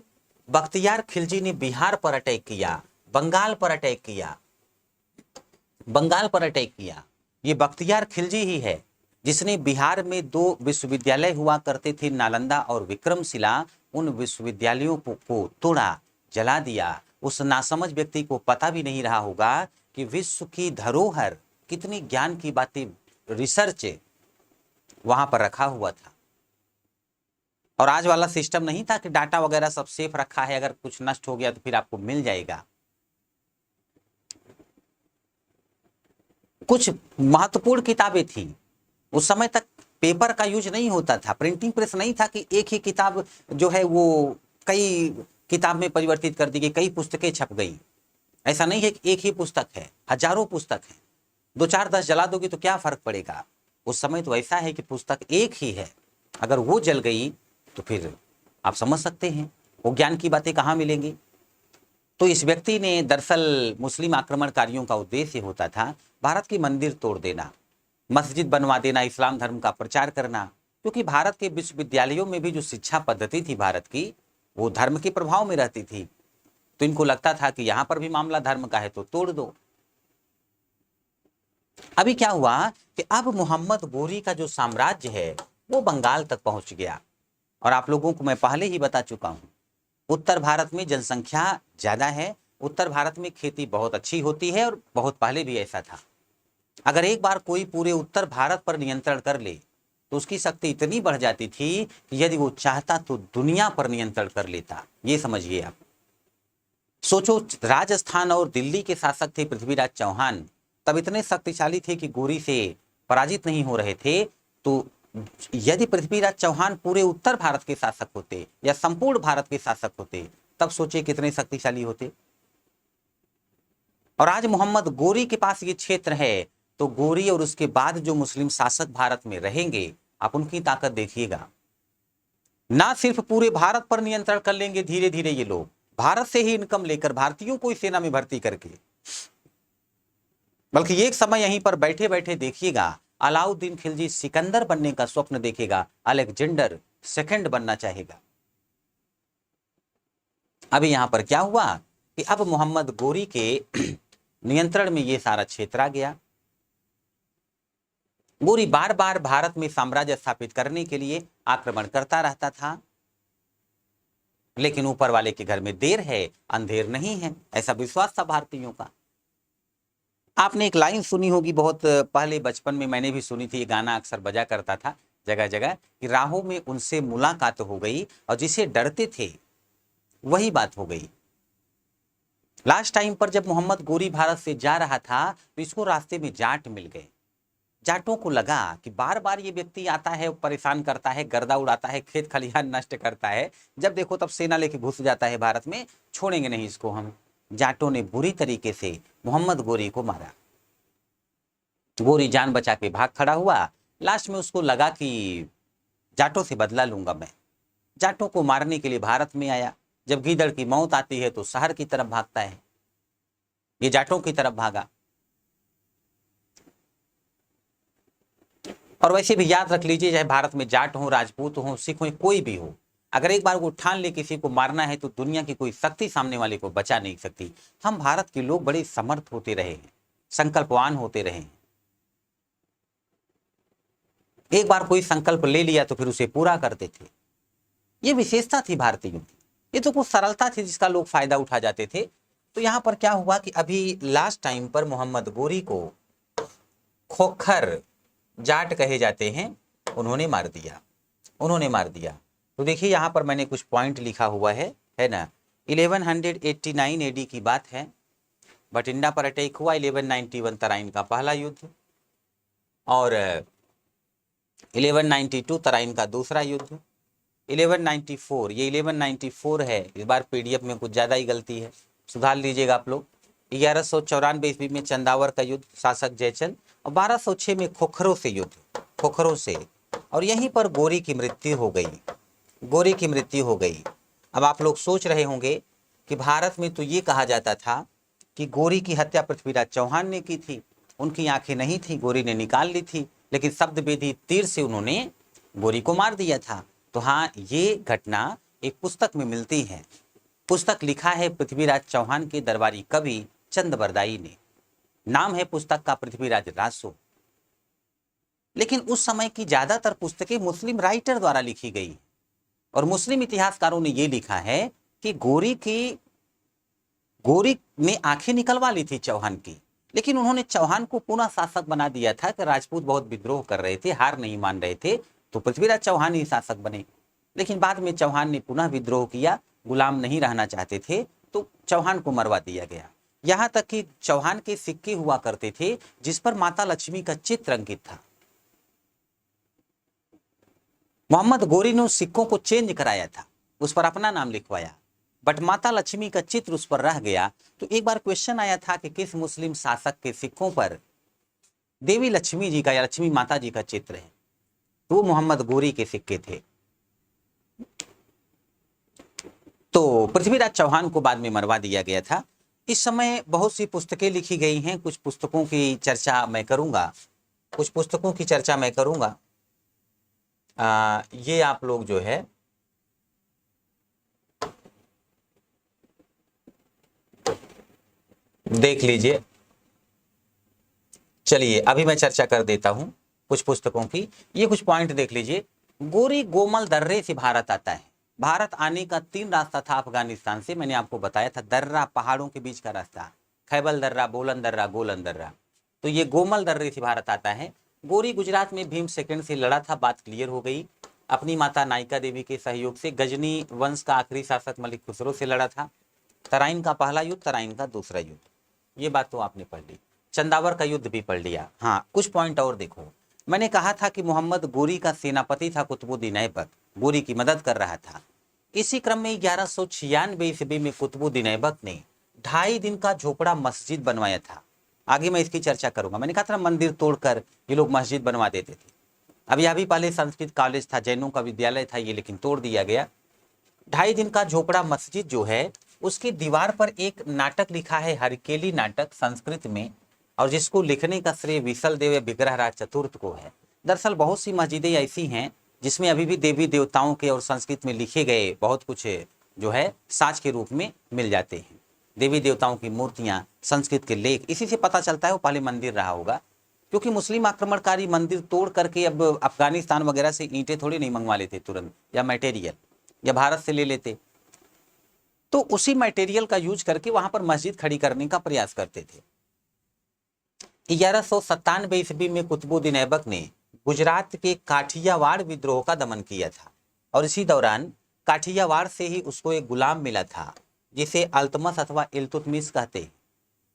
Speaker 1: बख्तियार खिलजी ने बिहार पर अटैक किया, बंगाल पर अटैक किया। ये बख्तियार खिलजी ही है जिसने बिहार में 2 विश्वविद्यालय हुआ करते थे, नालंदा और विक्रमशिला, उन विश्वविद्यालयों को तोड़ा, जला दिया। उस नासमझ व्यक्ति को पता भी नहीं रहा होगा कि विश्व की धरोहर, कितनी ज्ञान की बातें, रिसर्च वहां पर रखा हुआ था। और आज वाला सिस्टम नहीं था कि डाटा वगैरह सब सेफ रखा है, अगर कुछ नष्ट हो गया तो फिर आपको मिल जाएगा। कुछ महत्वपूर्ण किताबें थी, उस समय तक पेपर का यूज नहीं होता था, प्रिंटिंग प्रेस नहीं था कि एक ही किताब जो है वो कई किताब में परिवर्तित कर दी गई, कई पुस्तकें छप गई। ऐसा नहीं है कि एक ही पुस्तक है, हजारों पुस्तक है, 2 4 10 जला दोगे तो क्या फर्क पड़ेगा। उस समय तो ऐसा है कि पुस्तक एक ही है, अगर वो जल गई तो फिर आप समझ सकते हैं वो ज्ञान की बातें कहाँ मिलेंगी। तो इस व्यक्ति ने, दरअसल मुस्लिम आक्रमणकारियों का उद्देश्य होता था भारत की मंदिर तोड़ देना, मस्जिद बनवा देना, इस्लाम धर्म का प्रचार करना, क्योंकि भारत के विश्वविद्यालयों में भी जो शिक्षा पद्धति थी भारत की, वो धर्म के प्रभाव में रहती थी। तो इनको लगता था कि यहाँ पर भी मामला धर्म का है तो तोड़ दो। अभी क्या हुआ कि अब मोहम्मद गोरी का जो साम्राज्य है वो बंगाल तक पहुंच गया। और आप लोगों को मैं पहले ही बता चुका हूं, उत्तर भारत में जनसंख्या ज्यादा है, उत्तर भारत में खेती बहुत अच्छी होती है, और बहुत पहले भी ऐसा था। अगर एक बार कोई पूरे उत्तर भारत पर नियंत्रण कर ले तो उसकी शक्ति इतनी बढ़ जाती थी कि यदि वो चाहता तो दुनिया पर नियंत्रण कर लेता। ये समझिए आप। सोचो, राजस्थान और दिल्ली के शासक थे पृथ्वीराज चौहान, तब इतने शक्तिशाली थे कि गोरी से पराजित नहीं हो रहे थे। तो यदि पृथ्वीराज चौहान पूरे उत्तर भारत के शासक होते या संपूर्ण भारत के शासक होते, तब सोचिए कितने शक्तिशाली होते। और आज मोहम्मद गोरी के पास ये क्षेत्र है, तो गोरी और उसके बाद जो मुस्लिम शासक भारत में रहेंगे, आप उनकी ताकत देखिएगा। ना सिर्फ पूरे भारत पर नियंत्रण कर लेंगे धीरे धीरे ये लोग, भारत से ही इनकम लेकर भारतीयों को इस सेना में भर्ती करके, बल्कि एक समय यहीं पर बैठे बैठे देखिएगा अलाउद्दीन खिलजी सिकंदर बनने का स्वप्न देखेगा, अलेक्जेंडर सेकंड बनना चाहेगा। अभी यहां पर क्या हुआ कि अब मोहम्मद गोरी के नियंत्रण में ये सारा क्षेत्र आ गया। गोरी बार बार भारत में साम्राज्य स्थापित करने के लिए आक्रमण करता रहता था, लेकिन ऊपर वाले के घर में देर है अंधेर नहीं है, ऐसा विश्वास था भारतीयों का। आपने एक लाइन सुनी होगी बहुत पहले, बचपन में मैंने भी सुनी थी, ये गाना अक्सर बजा करता था जगह जगह, कि राहों में उनसे मुलाकात हो गई और जिसे डरते थे वही बात हो गई। लास्ट टाइम पर जब मोहम्मद गोरी भारत से जा रहा था तो इसको रास्ते में जाट मिल गए। जाटों को लगा कि बार बार ये व्यक्ति आता है, परेशान करता है, गर्दा उड़ाता है, खेत खलिहान नष्ट करता है, जब देखो तब सेना लेके घुस जाता है भारत में, छोड़ेंगे नहीं इसको हम। जाटों ने बुरी तरीके से मोहम्मद गोरी को मारा। गोरी जान बचा के भाग खड़ा हुआ। लास्ट में उसको लगा कि जाटों से बदला लूंगा मैं, जाटों को मारने के लिए भारत में आया। जब गीदड़ की मौत आती है तो शहर की तरफ भागता है, ये जाटों की तरफ भागा। और वैसे भी याद रख लीजिए, चाहे भारत में जाट हो, राजपूत हो, सिख हो, कोई भी हो, अगर एक बार वो ठान ले किसी को मारना है तो दुनिया की कोई शक्ति सामने वाले को बचा नहीं सकती। हम भारत के लोग बड़े समर्थ होते रहे हैं, संकल्पवान होते रहे हैं। एक बार कोई संकल्प ले लिया तो फिर उसे पूरा करते थे, ये विशेषता थी भारतीयों की। ये तो कुछ सरलता थी जिसका लोग फायदा उठा जाते थे। तो यहाँ पर क्या हुआ कि अभी लास्ट टाइम पर मोहम्मद गोरी को खोखर जाट कहे जाते हैं, उन्होंने मार दिया, उन्होंने मार दिया। तो देखिए यहाँ पर मैंने कुछ पॉइंट लिखा हुआ है ना। 1189 एडी की बात है, बठिंडा पर अटैक हुआ। 1191 तराइन का पहला युद्ध, और 1192 तराइन का दूसरा युद्ध। 1194, ये 1194 है, इस बार पीडीएफ में कुछ ज़्यादा ही गलती है, सुधार लीजिएगा आप लोग। 1194 ईस्वी में चंदावर का युद्ध, शासक जयचंद। और 1206 में खोखरों से युद्ध, खोखरों से, और यहीं पर गोरी की मृत्यु हो गई, गोरी की मृत्यु हो गई। अब आप लोग सोच रहे होंगे कि भारत में तो ये कहा जाता था कि गोरी की हत्या पृथ्वीराज चौहान ने की थी, उनकी आंखें नहीं थी, गोरी ने निकाल ली थी, लेकिन शब्द वेदी तीर से उन्होंने गोरी को मार दिया था। तो हाँ, ये घटना एक पुस्तक में मिलती है। पुस्तक लिखा है पृथ्वीराज चौहान के दरबारी कवि चंद बरदाई ने, नाम है पुस्तक का पृथ्वीराज रासो। लेकिन उस समय की ज्यादातर पुस्तकें मुस्लिम राइटर द्वारा लिखी गई, और मुस्लिम इतिहासकारों ने यह लिखा है कि गोरी ने आंखें निकलवा ली थी चौहान की, लेकिन उन्होंने चौहान को पुनः शासक बना दिया था कि राजपूत बहुत विद्रोह कर रहे थे, हार नहीं मान रहे थे, तो पृथ्वीराज चौहान ही शासक बने। लेकिन बाद में चौहान ने पुनः विद्रोह किया, गुलाम नहीं रहना चाहते थे, तो चौहान को मरवा दिया गया। यहाँ तक कि चौहान के सिक्के हुआ करते थे जिस पर माता लक्ष्मी का चित्र अंकित था। मोहम्मद गोरी ने उस सिक्कों को चेंज कराया था, उस पर अपना नाम लिखवाया, बट माता लक्ष्मी का चित्र उस पर रह गया। तो एक बार क्वेश्चन आया था कि किस मुस्लिम शासक के सिक्कों पर देवी लक्ष्मी जी का या लक्ष्मी माता जी का चित्र है, तो वो मोहम्मद गोरी के सिक्के थे। तो पृथ्वीराज चौहान को बाद में मरवा दिया गया था। इस समय बहुत सी पुस्तकें लिखी गई हैं, कुछ पुस्तकों की चर्चा मैं करूंगा, कुछ पुस्तकों की चर्चा मैं करूंगा। ये आप लोग जो है देख लीजिए। चलिए अभी मैं चर्चा कर देता हूं कुछ पुस्तकों की। ये कुछ पॉइंट देख लीजिए। गोरी गोमल दर्रे से भारत आता है। भारत आने का 3 रास्ता था अफगानिस्तान से, मैंने आपको बताया था, दर्रा पहाड़ों के बीच का रास्ता, खैबल दर्रा, बोलन दर्रा, गोलन दर्रा। तो ये गोमल दर्रे से भारत आता है। गोरी गुजरात में भीम सेकंड से लड़ा था, बात क्लियर हो गई। अपनी माता नायिका देवी के सहयोग से गजनी वंश का आखिरी शासक मलिक खुसरो से लड़ा था। तराइन का पहला युद्ध, तराइन का दूसरा युद्ध, ये बात तो आपने पढ़ ली। चंदावर का युद्ध भी पढ़ लिया। हाँ, कुछ पॉइंट और देखो। मैंने कहा था कि मोहम्मद गोरी का सेनापति था कुतुबुद्दीन ऐबक, गोरी की मदद कर रहा था। इसी क्रम में 1196 ईस्वी में कुतुबुद्दीन ऐबक ने 2.5 दिन का झोपड़ा मस्जिद बनवाया था। आगे मैं इसकी चर्चा करूंगा। मैंने कहा था मंदिर तोड़कर ये लोग मस्जिद बनवा देते थे। अब यह भी पहले संस्कृत कॉलेज था, जैनों का विद्यालय था ये, लेकिन तोड़ दिया गया। 2.5 दिन का झोपड़ा मस्जिद जो है, उसकी दीवार पर एक नाटक लिखा है, हरकेली नाटक संस्कृत में, और जिसको लिखने का श्रेय विसल देव या विग्रह राज चतुर्थ को है। दरअसल बहुत सी मस्जिदें ऐसी हैं जिसमें अभी भी देवी देवताओं के और संस्कृत में लिखे गए बहुत कुछ जो है साज के रूप में मिल जाते हैं। देवी देवताओं की मूर्तियां, संस्कृत के लेख, इसी से पता चलता है वो पहले मंदिर रहा होगा। क्योंकि मुस्लिम आक्रमणकारी मंदिर तोड़ करके अब अफगानिस्तान वगैरह से ईंटें थोड़ी नहीं मंगवा लेते तुरंत, या मटेरियल, या भारत से ले लेते, तो उसी मटेरियल का यूज करके वहां पर मस्जिद खड़ी करने का प्रयास करते थे। 1197 ईस्वी में कुतुबुद्दीन ऐबक ने गुजरात के काठियावाड़ विद्रोह का दमन किया था, और इसी दौरान काठियावाड़ से ही उसको एक गुलाम मिला था जिसे अल्तमस अथवा इल्तुतमिश कहते हैं।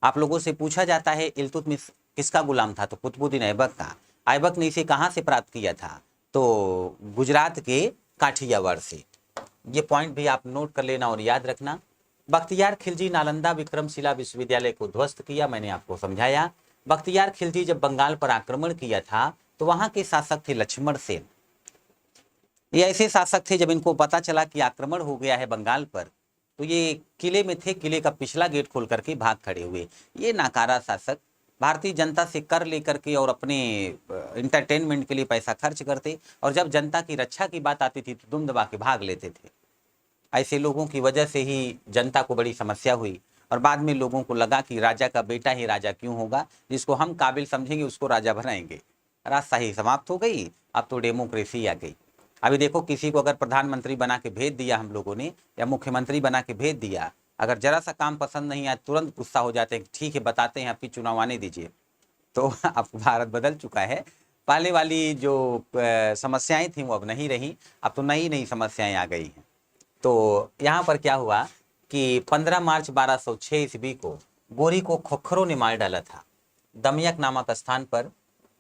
Speaker 1: आप लोगों से पूछा जाता है इल्तुतमिश किसका गुलाम था, तो कुतुबुद्दीन ऐबक का। ऐबक ने इसे कहां से प्राप्त किया था, तो गुजरात के काठियावाड़ से। ये पॉइंट भी आप नोट कर लेना और याद रखना। बख्तियार खिलजी नालंदा विक्रमशिला विश्वविद्यालय को ध्वस्त किया, मैंने आपको समझाया। बख्तियार खिलजी जब बंगाल पर आक्रमण किया था तो वहां के शासक थे लक्ष्मण सेन। ये ऐसे शासक थे, जब इनको पता चला कि आक्रमण हो गया है बंगाल पर, तो ये किले में थे, किले का पिछला गेट खोल करके भाग खड़े हुए। ये नाकारा शासक भारतीय जनता से कर लेकर के और अपने इंटरटेनमेंट के लिए पैसा खर्च करते, और जब जनता की रक्षा की बात आती थी तो दुम दबा के भाग लेते थे। ऐसे लोगों की वजह से ही जनता को बड़ी समस्या हुई, और बाद में लोगों को लगा कि राजा का बेटा ही राजा क्यों होगा, जिसको हम काबिल समझेंगे उसको राजा बनाएंगे। राजशाही समाप्त हो गई, अब तो डेमोक्रेसी आ गई। अभी देखो, किसी को अगर प्रधानमंत्री बना के भेज दिया हम लोगों ने, या मुख्यमंत्री बना के भेज दिया, अगर जरा सा काम पसंद नहीं आया तुरंत गुस्सा हो जाते हैं, ठीक है बताते हैं आपकी चुनाव आने दीजिए। तो अब भारत बदल चुका है। पहले वाली जो समस्याएं थी वो अब नहीं रही, अब तो नई नई समस्याएं आ गई हैं। तो यहाँ पर क्या हुआ कि 15 मार्च 1206 ईस्वी को गोरी को खोखरों ने मार डाला था, दमियक नामक स्थान पर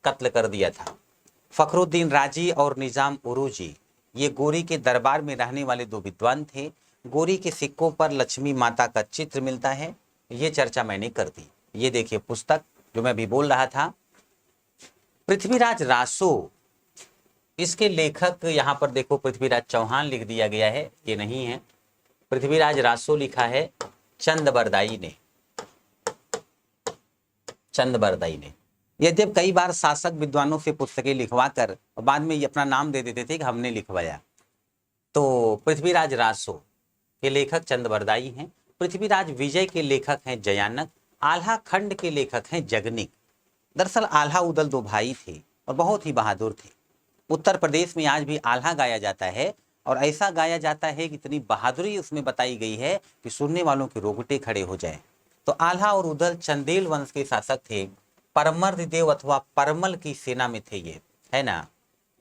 Speaker 1: कत्ल कर दिया था। फखरुद्दीन राजी और निजाम उरूजी ये गोरी के दरबार में रहने वाले दो विद्वान थे। गोरी के सिक्कों पर लक्ष्मी माता का चित्र मिलता है, ये चर्चा मैंने कर दी। ये देखिए पुस्तक जो मैं अभी बोल रहा था, पृथ्वीराज रासो, इसके लेखक यहाँ पर देखो पृथ्वीराज चौहान लिख दिया गया है, ये नहीं है। पृथ्वीराज रासो लिखा है चंदबरदाई ने, चंदबरदाई ने। यद्यप कई बार शासक विद्वानों से पुस्तकें लिखवाकर और बाद में ये अपना नाम दे देते थे कि हमने लिखवाया। तो पृथ्वीराज रासो के लेखक चंदबरदाई हैं। पृथ्वीराज विजय के लेखक हैं जयानक। आल्हा खंड के लेखक हैं जगनिक। दरअसल आल्हा उदल दो भाई थे और बहुत ही बहादुर थे। उत्तर प्रदेश में आज भी आल्हा गाया जाता है और ऐसा गाया जाता है कि इतनी बहादुरी उसमें बताई गई है कि सुनने वालों के रोंगटे खड़े हो जाएं। तो आल्हा और उदल चंदेल वंश के शासक थे। परमर्द देव अथवा परमल की सेना में थे ये, है ना।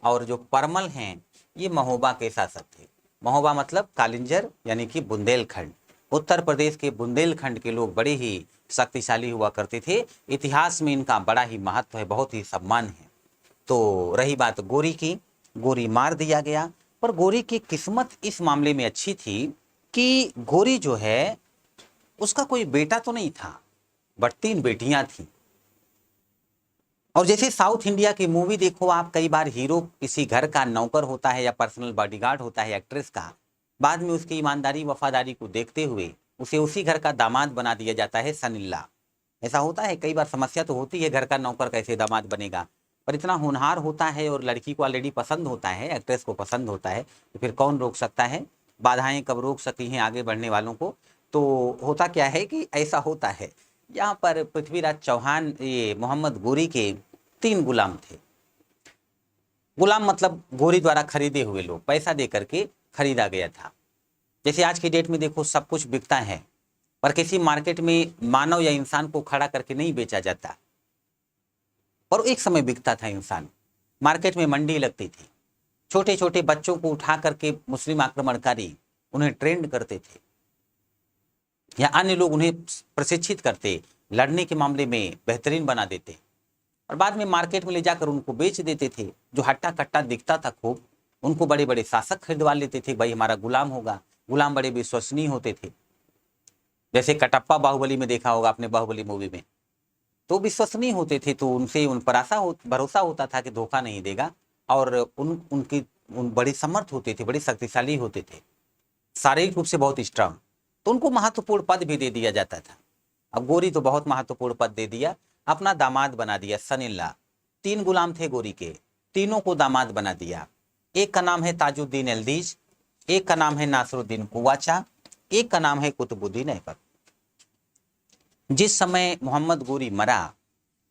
Speaker 1: और जो परमल हैं ये महोबा के शासक थे। महोबा मतलब कालिंजर यानी कि बुंदेलखंड। उत्तर प्रदेश के बुंदेलखंड के लोग बड़े ही शक्तिशाली हुआ करते थे। इतिहास में इनका बड़ा ही महत्व है, बहुत ही सम्मान है। तो रही बात गोरी की, गोरी मार दिया गया। पर गोरी की किस्मत इस मामले में अच्छी थी कि गोरी जो है उसका कोई बेटा तो नहीं था, बट 3 बेटियां थीं। और जैसे साउथ इंडिया की मूवी देखो आप, कई बार हीरो किसी घर का नौकर होता है या पर्सनल बॉडीगार्ड होता है एक्ट्रेस का, बाद में उसकी ईमानदारी वफादारी को देखते हुए उसे उसी घर का दामाद बना दिया जाता है सनिल्ला। ऐसा होता है कई बार, समस्या तो होती है घर का नौकर कैसे दामाद बनेगा, पर इतना होनहार होता है और लड़की को ऑलरेडी पसंद होता है, एक्ट्रेस को पसंद होता है, तो फिर कौन रोक सकता है। बाधाएं कब रोक सकती हैं आगे बढ़ने वालों को। तो होता क्या है कि ऐसा होता है। यहाँ पर पृथ्वीराज चौहान, ये मोहम्मद गोरी के 3 गुलाम थे। गुलाम मतलब गोरी द्वारा खरीदे हुए लोग, पैसा दे करके खरीदा गया था। जैसे आज की डेट में देखो सब कुछ बिकता है, पर किसी मार्केट में मानव या इंसान को खड़ा करके नहीं बेचा जाता। और एक समय बिकता था इंसान, मार्केट में मंडी लगती थी, छोटे छोटे बच्चों को उठा करके मुस्लिम आक्रमणकारी उन्हें ट्रेंड करते थे या अन्य लोग उन्हें प्रशिक्षित करते, लड़ने के मामले में बेहतरीन बना देते और बाद में मार्केट में ले जाकर उनको बेच देते थे। जो हट्टा कट्टा दिखता था खूब, उनको बड़े बड़े शासक खरीदवा लेते थे, भाई हमारा गुलाम होगा। गुलाम बड़े विश्वसनीय होते थे। जैसे कटप्पा बाहुबली में देखा होगा आपने, बाहुबली मूवी में, तो विश्वसनीय होते थे, तो उनसे उन पर भरोसा होता था कि धोखा नहीं देगा। और उन बड़े समर्थ होते थे, बड़े शक्तिशाली होते थे, शारीरिक रूप से बहुत स्ट्रांग, तो उनको महत्वपूर्ण पद भी दे दिया जाता था। अब गोरी तो बहुत महत्वपूर्ण पद दे दिया, अपना दामाद बना दिया सनिल्ला। 3 गुलाम थे गोरी के, तीनों को दामाद बना दिया। एक का नाम है ताजुद्दीन एल्दीज, एक का नाम है नासरुद्दीन कुवाचा, एक का नाम है कुतुबुद्दीन ऐबक। जिस समय मोहम्मद गोरी मरा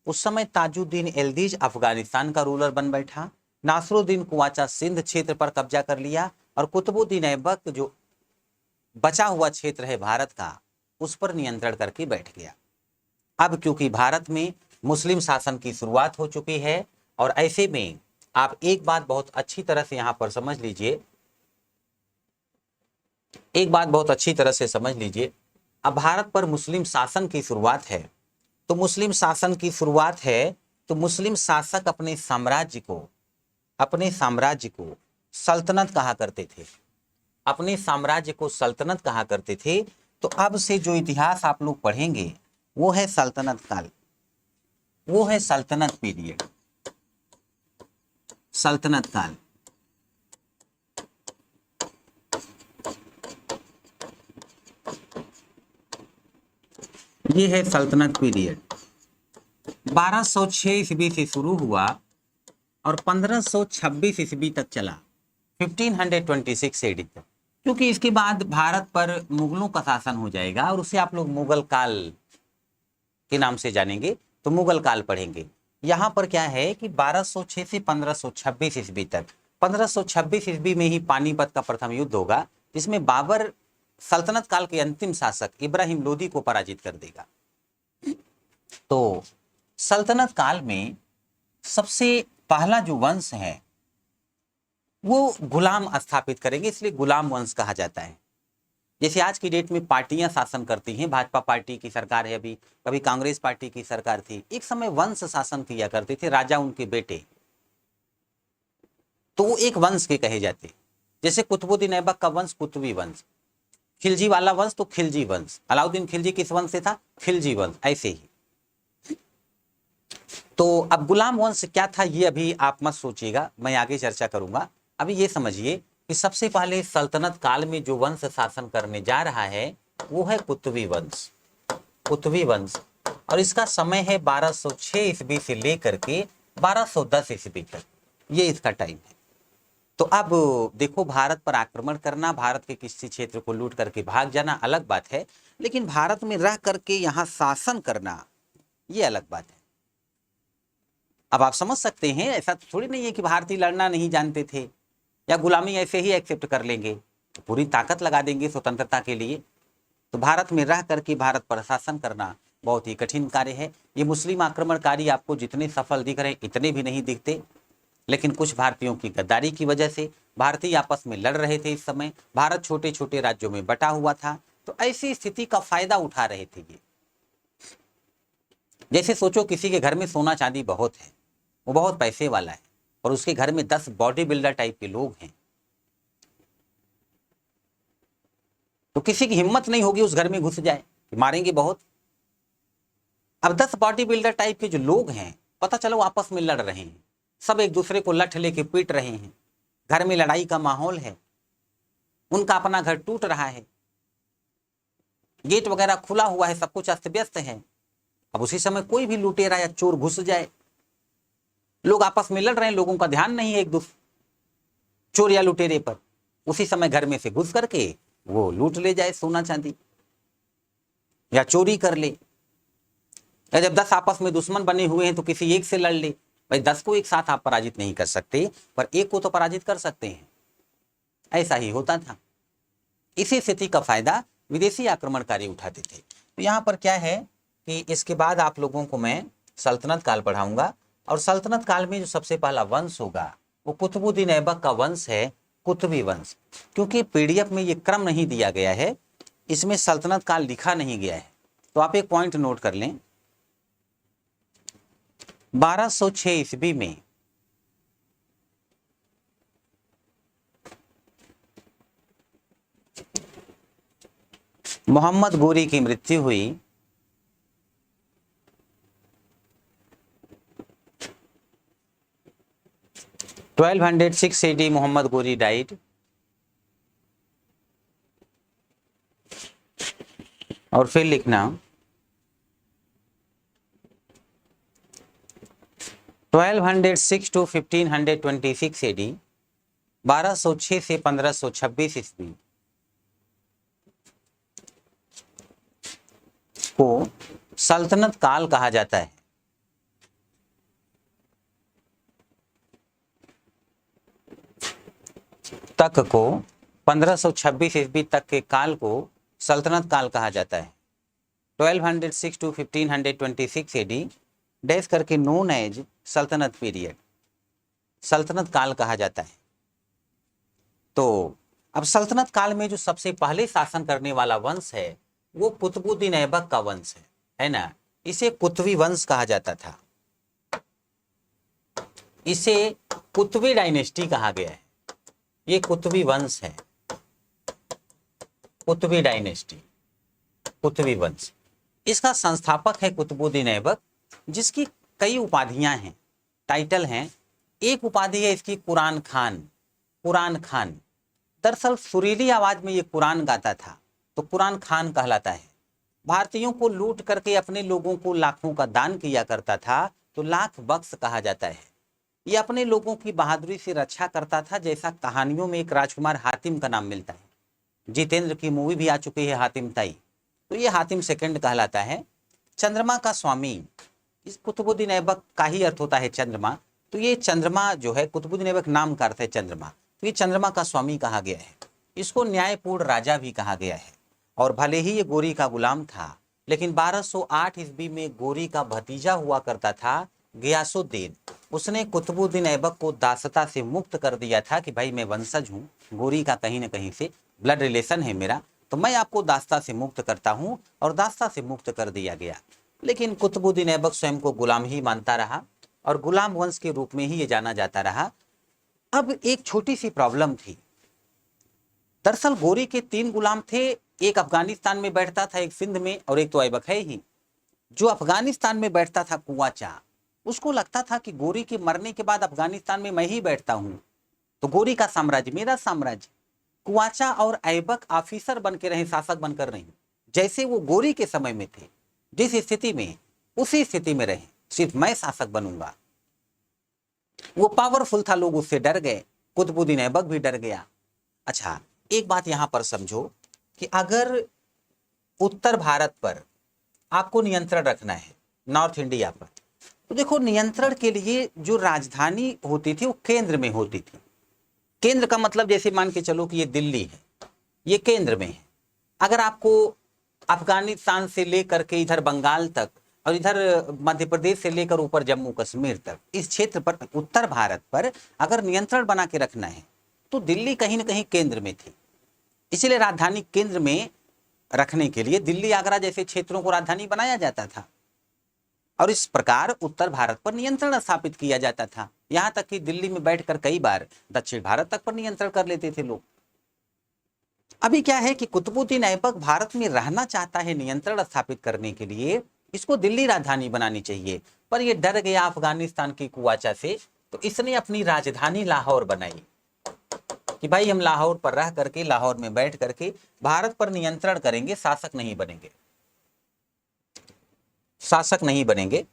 Speaker 1: उस समय ताजुद्दीन एल्दीज अफगानिस्तान का रूलर बन बैठा, नासरुद्दीन कुवाचा सिंध क्षेत्र पर कब्जा कर लिया और कुतुबुद्दीन ऐबक जो बचा हुआ क्षेत्र है भारत का उस पर नियंत्रण करके बैठ गया। अब क्योंकि भारत में मुस्लिम शासन की शुरुआत हो चुकी है और ऐसे में आप एक बात बहुत अच्छी तरह से यहां पर समझ लीजिए, एक बात बहुत अच्छी तरह से समझ लीजिए। अब भारत पर मुस्लिम शासन की शुरुआत है, तो मुस्लिम शासन की शुरुआत है तो मुस्लिम शासक अपने साम्राज्य को सल्तनत कहा करते थे, अपने साम्राज्य को सल्तनत कहा करते थे। तो अब से जो इतिहास आप लोग पढ़ेंगे वो है सल्तनत काल, वो है सल्तनत पीरियड, सल्तनत काल। ये है सल्तनत पीरियड। 1206 ईस्वी से शुरू हुआ और 1526 ईस्वी तक चला, 1526 एडी तक। क्योंकि इसके बाद भारत पर मुगलों का शासन हो जाएगा और उसे आप लोग मुगल काल के नाम से जानेंगे, तो मुगल काल पढ़ेंगे। यहाँ पर क्या है कि 1206 से 1526 ईस्वी तक, 1526 ईस्वी में ही पानीपत का प्रथम युद्ध होगा, जिसमें बाबर सल्तनत काल के अंतिम शासक इब्राहिम लोदी को पराजित कर देगा। तो सल्तनत काल में सबसे पहला जो वंश है वो गुलाम स्थापित करेंगे, इसलिए गुलाम वंश कहा जाता है। जैसे आज की डेट में पार्टियां शासन करती हैं, भाजपा पार्टी की सरकार है अभी, कभी कांग्रेस पार्टी की सरकार थी, एक समय वंश शासन किया करते थे, राजा उनके बेटे, तो वो एक वंश के कहे जाते। जैसे कुतुबुद्दीन ऐबक का वंश कुतुबी वंश, खिलजी वाला वंश तो खिलजी वंश, अलाउद्दीन खिलजी किस वंश से था? खिलजी वंश, ऐसे ही। तो अब गुलाम वंश क्या था ये अभी आप मत सोचिएगा, मैं आगे चर्चा करूंगा। अभी ये समझिए कि सबसे पहले सल्तनत काल में जो वंश शासन करने जा रहा है वो है कुतुबी वंश। कुतुबी वंश, और इसका समय है 1206 ईस्वी से लेकर के 1210 ईस्वी तक, ये इसका टाइम है। तो अब देखो, भारत पर आक्रमण करना, भारत के किसी क्षेत्र को लूट करके भाग जाना अलग बात है, लेकिन भारत में रह करके यहाँ शासन करना ये अलग बात है। अब आप समझ सकते हैं, ऐसा तो थोड़ी नहीं है कि भारतीय लड़ना नहीं जानते थे या गुलामी ऐसे ही एक्सेप्ट कर लेंगे, तो पूरी ताकत लगा देंगे स्वतंत्रता के लिए। तो भारत में रह करके भारत पर शासन करना बहुत ही कठिन कार्य है। ये मुस्लिम आक्रमणकारी आपको जितने सफल दिख रहे हैं इतने भी नहीं दिखते, लेकिन कुछ भारतीयों की गद्दारी की वजह से भारतीय आपस में लड़ रहे थे। इस समय भारत छोटे छोटे राज्यों में बटा हुआ था, तो ऐसी स्थिति का फायदा उठा रहे थे ये। जैसे सोचो किसी के घर में सोना चांदी बहुत है, वो बहुत पैसे वाला है, और उसके घर में 10 बॉडी बिल्डर टाइप के लोग हैं, तो किसी की हिम्मत नहीं होगी उस घर में घुस जाए, मारेंगे बहुत। अब 10 बॉडी बिल्डर टाइप के जो लोग हैं, पता चलो आपस में लड़ रहे हैं, सब एक दूसरे को लठ लेके पीट रहे हैं, घर में लड़ाई का माहौल है, उनका अपना घर टूट रहा है, गेट वगैरह खुला हुआ है, सब कुछ अस्त व्यस्त है। अब उसी समय कोई भी लुटेरा या चोर घुस जाए, लोग आपस में लड़ रहे हैं, लोगों का ध्यान नहीं है एक दूसरे चोर या लुटेरे पर, उसी समय घर में से घुस करके वो लूट ले जाए सोना चांदी या चोरी कर ले। या जब 10 आपस में दुश्मन बने हुए हैं तो किसी एक से लड़ ले। भाई 10 को एक साथ आप पराजित नहीं कर सकते, पर एक को तो पराजित कर सकते हैं, ऐसा ही होता था। इसी स्थिति का फायदा विदेशी आक्रमणकारी उठाते थे। तो यहाँ पर क्या है कि इसके बाद आप लोगों को मैं सल्तनत काल पढ़ाऊंगा, और सल्तनत काल में जो सबसे पहला वंश होगा वो कुतुबुद्दीन ऐबक का वंश है, कुतुबी वंश। क्योंकि पीडीएफ में ये क्रम नहीं दिया गया है, इसमें सल्तनत काल लिखा नहीं गया है, तो आप एक पॉइंट नोट कर लें। 1206 ईस्वी में मोहम्मद गोरी की मृत्यु हुई। 1206 AD मोहम्मद गोरी डाइड। और फिर लिखना 1206 to 1526 AD, 1206 से 1526 ईस्वी को सल्तनत काल कहा जाता है। तक को 1526 ईस्वी तक के काल को सल्तनत काल कहा जाता है। 1206 to 1526 AD डैश करके नोन एज सल्तनत पीरियड, सल्तनत काल कहा जाता है। तो अब सल्तनत काल में जो सबसे पहले शासन करने वाला वंश है वो कुतुबुद्दीन ऐबक का वंश है ना। इसे कुतुबी वंश कहा जाता था, इसे कुतुबी डायनेस्टी कहा गया है। ये कुतुबी वंश है, कुतुबी डायनेस्टी, कुतुबी वंश। इसका संस्थापक है कुतुबुद्दीन ऐबक, जिसकी कई उपाधियां हैं, टाइटल हैं। एक उपाधि है इसकी कुरान खान। कुरान खान दरअसल सुरीली आवाज में ये कुरान गाता था, तो कुरान खान कहलाता है। भारतीयों को लूट करके अपने लोगों को लाखों का दान किया करता था, तो लाख बख्श कहा जाता है। ये अपने लोगों की बहादुरी से रक्षा करता था, जैसा कहानियों में एक राजकुमार हातिम का नाम मिलता है। जितेंद्र की मूवी भी आ चुकी है हातिम ताई, तो ये हातिम सेकंड कहलाता है। चंद्रमा का स्वामी, इस कुतुबुद्दीन ऐबक का ही अर्थ होता है चंद्रमा, तो ये चंद्रमा जो है, कुतुबुद्दीन ऐबक नाम का अर्थ है चंद्रमा, तो ये चंद्रमा का स्वामी कहा गया है। इसको न्यायपूर्ण राजा भी कहा गया है। और भले ही ये गोरी का गुलाम था, लेकिन 1208 ईस्वी में गोरी का भतीजा हुआ करता था गियासुद्दीन, उसने कुतुबुद्दीन ऐबक को दासता से मुक्त कर दिया था कि भाई मैं वंशज हूँ, गोरी का कहीं ना कहीं से ब्लड रिलेशन है मेरा, तो मैं आपको दासता से मुक्त करता हूँ, और दासता से मुक्त कर दिया गया। लेकिन कुतुबुद्दीन ऐबक स्वयं को गुलाम ही मानता रहा और गुलाम वंश के रूप में ही ये जाना जाता रहा। अब एक छोटी सी प्रॉब्लम थी। दरअसल गोरी के 3 गुलाम थे, एक अफगानिस्तान में बैठता था, एक सिंध में, और एक तो ऐबक है ही। जो अफगानिस्तान में बैठता था कुआचा, उसको लगता था कि गोरी के मरने के बाद अफगानिस्तान में मैं ही बैठता हूं, तो गोरी का साम्राज्य मेरा साम्राज्य। कुआचा और ऐबक ऑफिसर बन के रहे, शासक बनकर नहीं, जैसे वो गोरी के समय में थे, जिस स्थिति में उसी स्थिति में रहे, सिर्फ मैं शासक बनूंगा। वो पावरफुल था, लोग उससे डर गए, कुतुबुद्दीन ऐबक भी डर गया। अच्छा, एक बात यहां पर समझो कि अगर उत्तर भारत पर आपको नियंत्रण रखना है, नॉर्थ इंडिया पर, तो देखो नियंत्रण के लिए जो राजधानी होती थी वो केंद्र में होती थी। केंद्र का मतलब जैसे मान के चलो कि ये दिल्ली है, ये केंद्र में है। अगर आपको अफगानिस्तान से लेकर के इधर बंगाल तक और इधर मध्य प्रदेश से लेकर ऊपर जम्मू कश्मीर तक, इस क्षेत्र पर, उत्तर भारत पर अगर नियंत्रण बना के रखना है तो दिल्ली कहीं ना कहीं केंद्र में थी। इसलिए राजधानी केंद्र में रखने के लिए दिल्ली आगरा जैसे क्षेत्रों को राजधानी बनाया जाता था, और इस प्रकार उत्तर भारत पर नियंत्रण स्थापित किया जाता था। यहां तक कि दिल्ली में बैठकर कई बार दक्षिण भारत तक पर नियंत्रण कर लेते थे लोग। अभी क्या है कि कुतुबुद्दीन ऐबक भारत में रहना चाहता है नियंत्रण स्थापित करने के लिए, इसको दिल्ली राजधानी बनानी चाहिए, पर यह डर गया अफगानिस्तान की कुआचा से, तो इसने अपनी राजधानी लाहौर बनाई कि भाई हम लाहौर पर रह करके, लाहौर में बैठ करके भारत पर नियंत्रण करेंगे, शासक नहीं बनेंगे, शासक नहीं बनेंगे।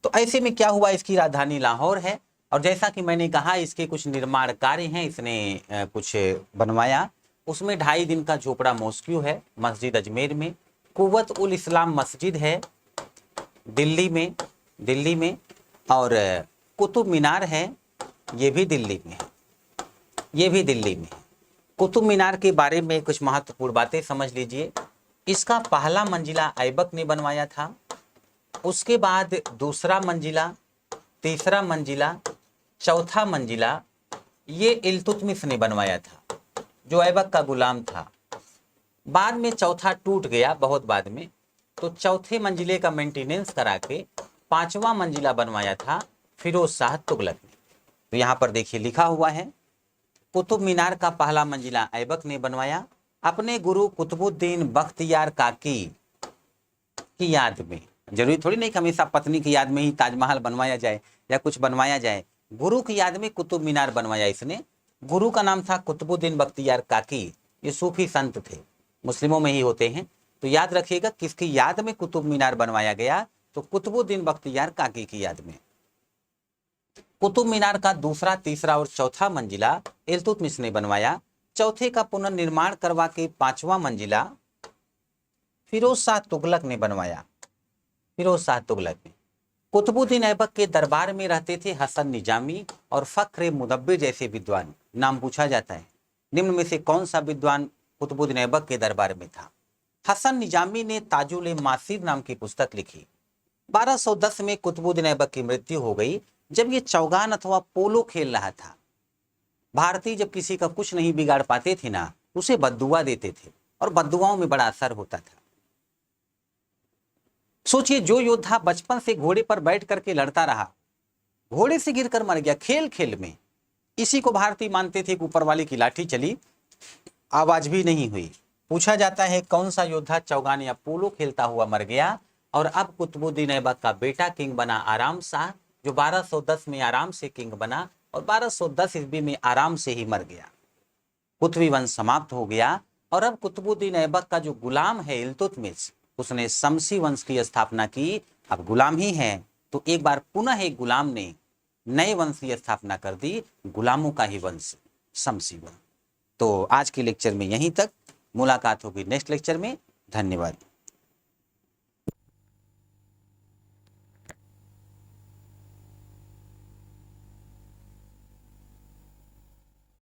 Speaker 1: तो ऐसे में क्या हुआ, इसकी राजधानी लाहौर है, और जैसा कि मैंने कहा इसके कुछ निर्माण कार्य हैं, इसने कुछ बनवाया। उसमें 2.5 दिन का झोपड़ा मॉस्क्यू है मस्जिद अजमेर में, कुव्वत उल इस्लाम मस्जिद है दिल्ली में, और कुतुब मीनार है, ये भी दिल्ली में है। कुतुब मीनार के बारे में कुछ महत्वपूर्ण बातें समझ लीजिए। इसका पहला मंजिला ऐबक ने बनवाया था, उसके बाद दूसरा मंजिला, तीसरा मंजिला, चौथा मंजिला ये इल्तुतमिश ने बनवाया था, जो ऐबक का गुलाम था। बाद में चौथा टूट गया बहुत बाद में, तो चौथे मंजिले का मेंटेनेंस करा के 5वां मंजिला बनवाया था फिरोज शाह तुगलक ने। तो यहाँ पर देखिए लिखा हुआ है, कुतुब मीनार का पहला मंजिला ऐबक ने बनवाया अपने गुरु कुतुबुद्दीन बख्तियार काकी की याद में। जरूरी थोड़ी नहीं कि हमेशा पत्नी की याद में ही ताजमहल बनवाया जाए या कुछ बनवाया जाए, गुरु की याद में कुतुब मीनार बनवाया इसने। गुरु का नाम था कुतुबुद्दीन बख्तियार काकी, ये सूफी संत थे, मुस्लिमों में ही होते हैं। तो याद रखिएगा किसकी याद में कुतुब मीनार बनवाया गया, तो कुतुबुद्दीन बख्तियार काकी की याद में। कुतुब मीनार का दूसरा, तीसरा और चौथा मंजिला इल्तुतमिश ने बनवाया। चौथे का पुनर्निर्माण करवा के 5वां मंजिला फिरोज शाह तुगलक ने बनवाया, फिरोज शाह तुगलक ने। कुतुबुद्दीन ऐबक के दरबार में रहते थे हसन निजामी और फख्र मुदब्बिर जैसे विद्वान। नाम पूछा जाता है, निम्न में से कौन सा विद्वान कुतुबुद्दीन ऐबक के दरबार में था? हसन निजामी ने ताजुल मासिर नाम की पुस्तक लिखी। 1210 में कुतुबुद्दीन ऐबक की मृत्यु हो गई, जब ये चौगान अथवा पोलो खेल रहा था। भारतीय जब किसी का कुछ नहीं बिगाड़ पाते थे ना, उसे बद्दुआ देते थे, और बद्दुआओं में बड़ा असर होता था। सोचिए, जो योद्धा बचपन से घोड़े पर बैठ करके लड़ता रहा, घोड़े से गिरकर मर गया खेल खेल में, इसी को भारतीय मानते थे कि ऊपर वाले की लाठी चली, आवाज भी नहीं हुई। पूछा जाता है कौन सा योद्धा चौगान या पोलो खेलता हुआ मर गया, और अब कुतुबुद्दीन ऐबक का बेटा किंग बना आराम शाह, जो 1210 में आराम से किंग बना और 1210 ईस्वी में आराम से ही मर गया। कुतुबी वंश समाप्त हो गया, और अब कुतुबुद्दीन ऐबक का जो गुलाम है इल्तुतमिश, उसने शमसी वंश की स्थापना की। अब गुलाम ही है, तो एक बार पुनः एक गुलाम ने नए वंश की स्थापना कर दी, गुलामों का ही वंश, शमसी वंश। तो आज के लेक्चर में यहीं तक, मुलाकात होगी नेक्स्ट लेक्चर में। धन्यवाद।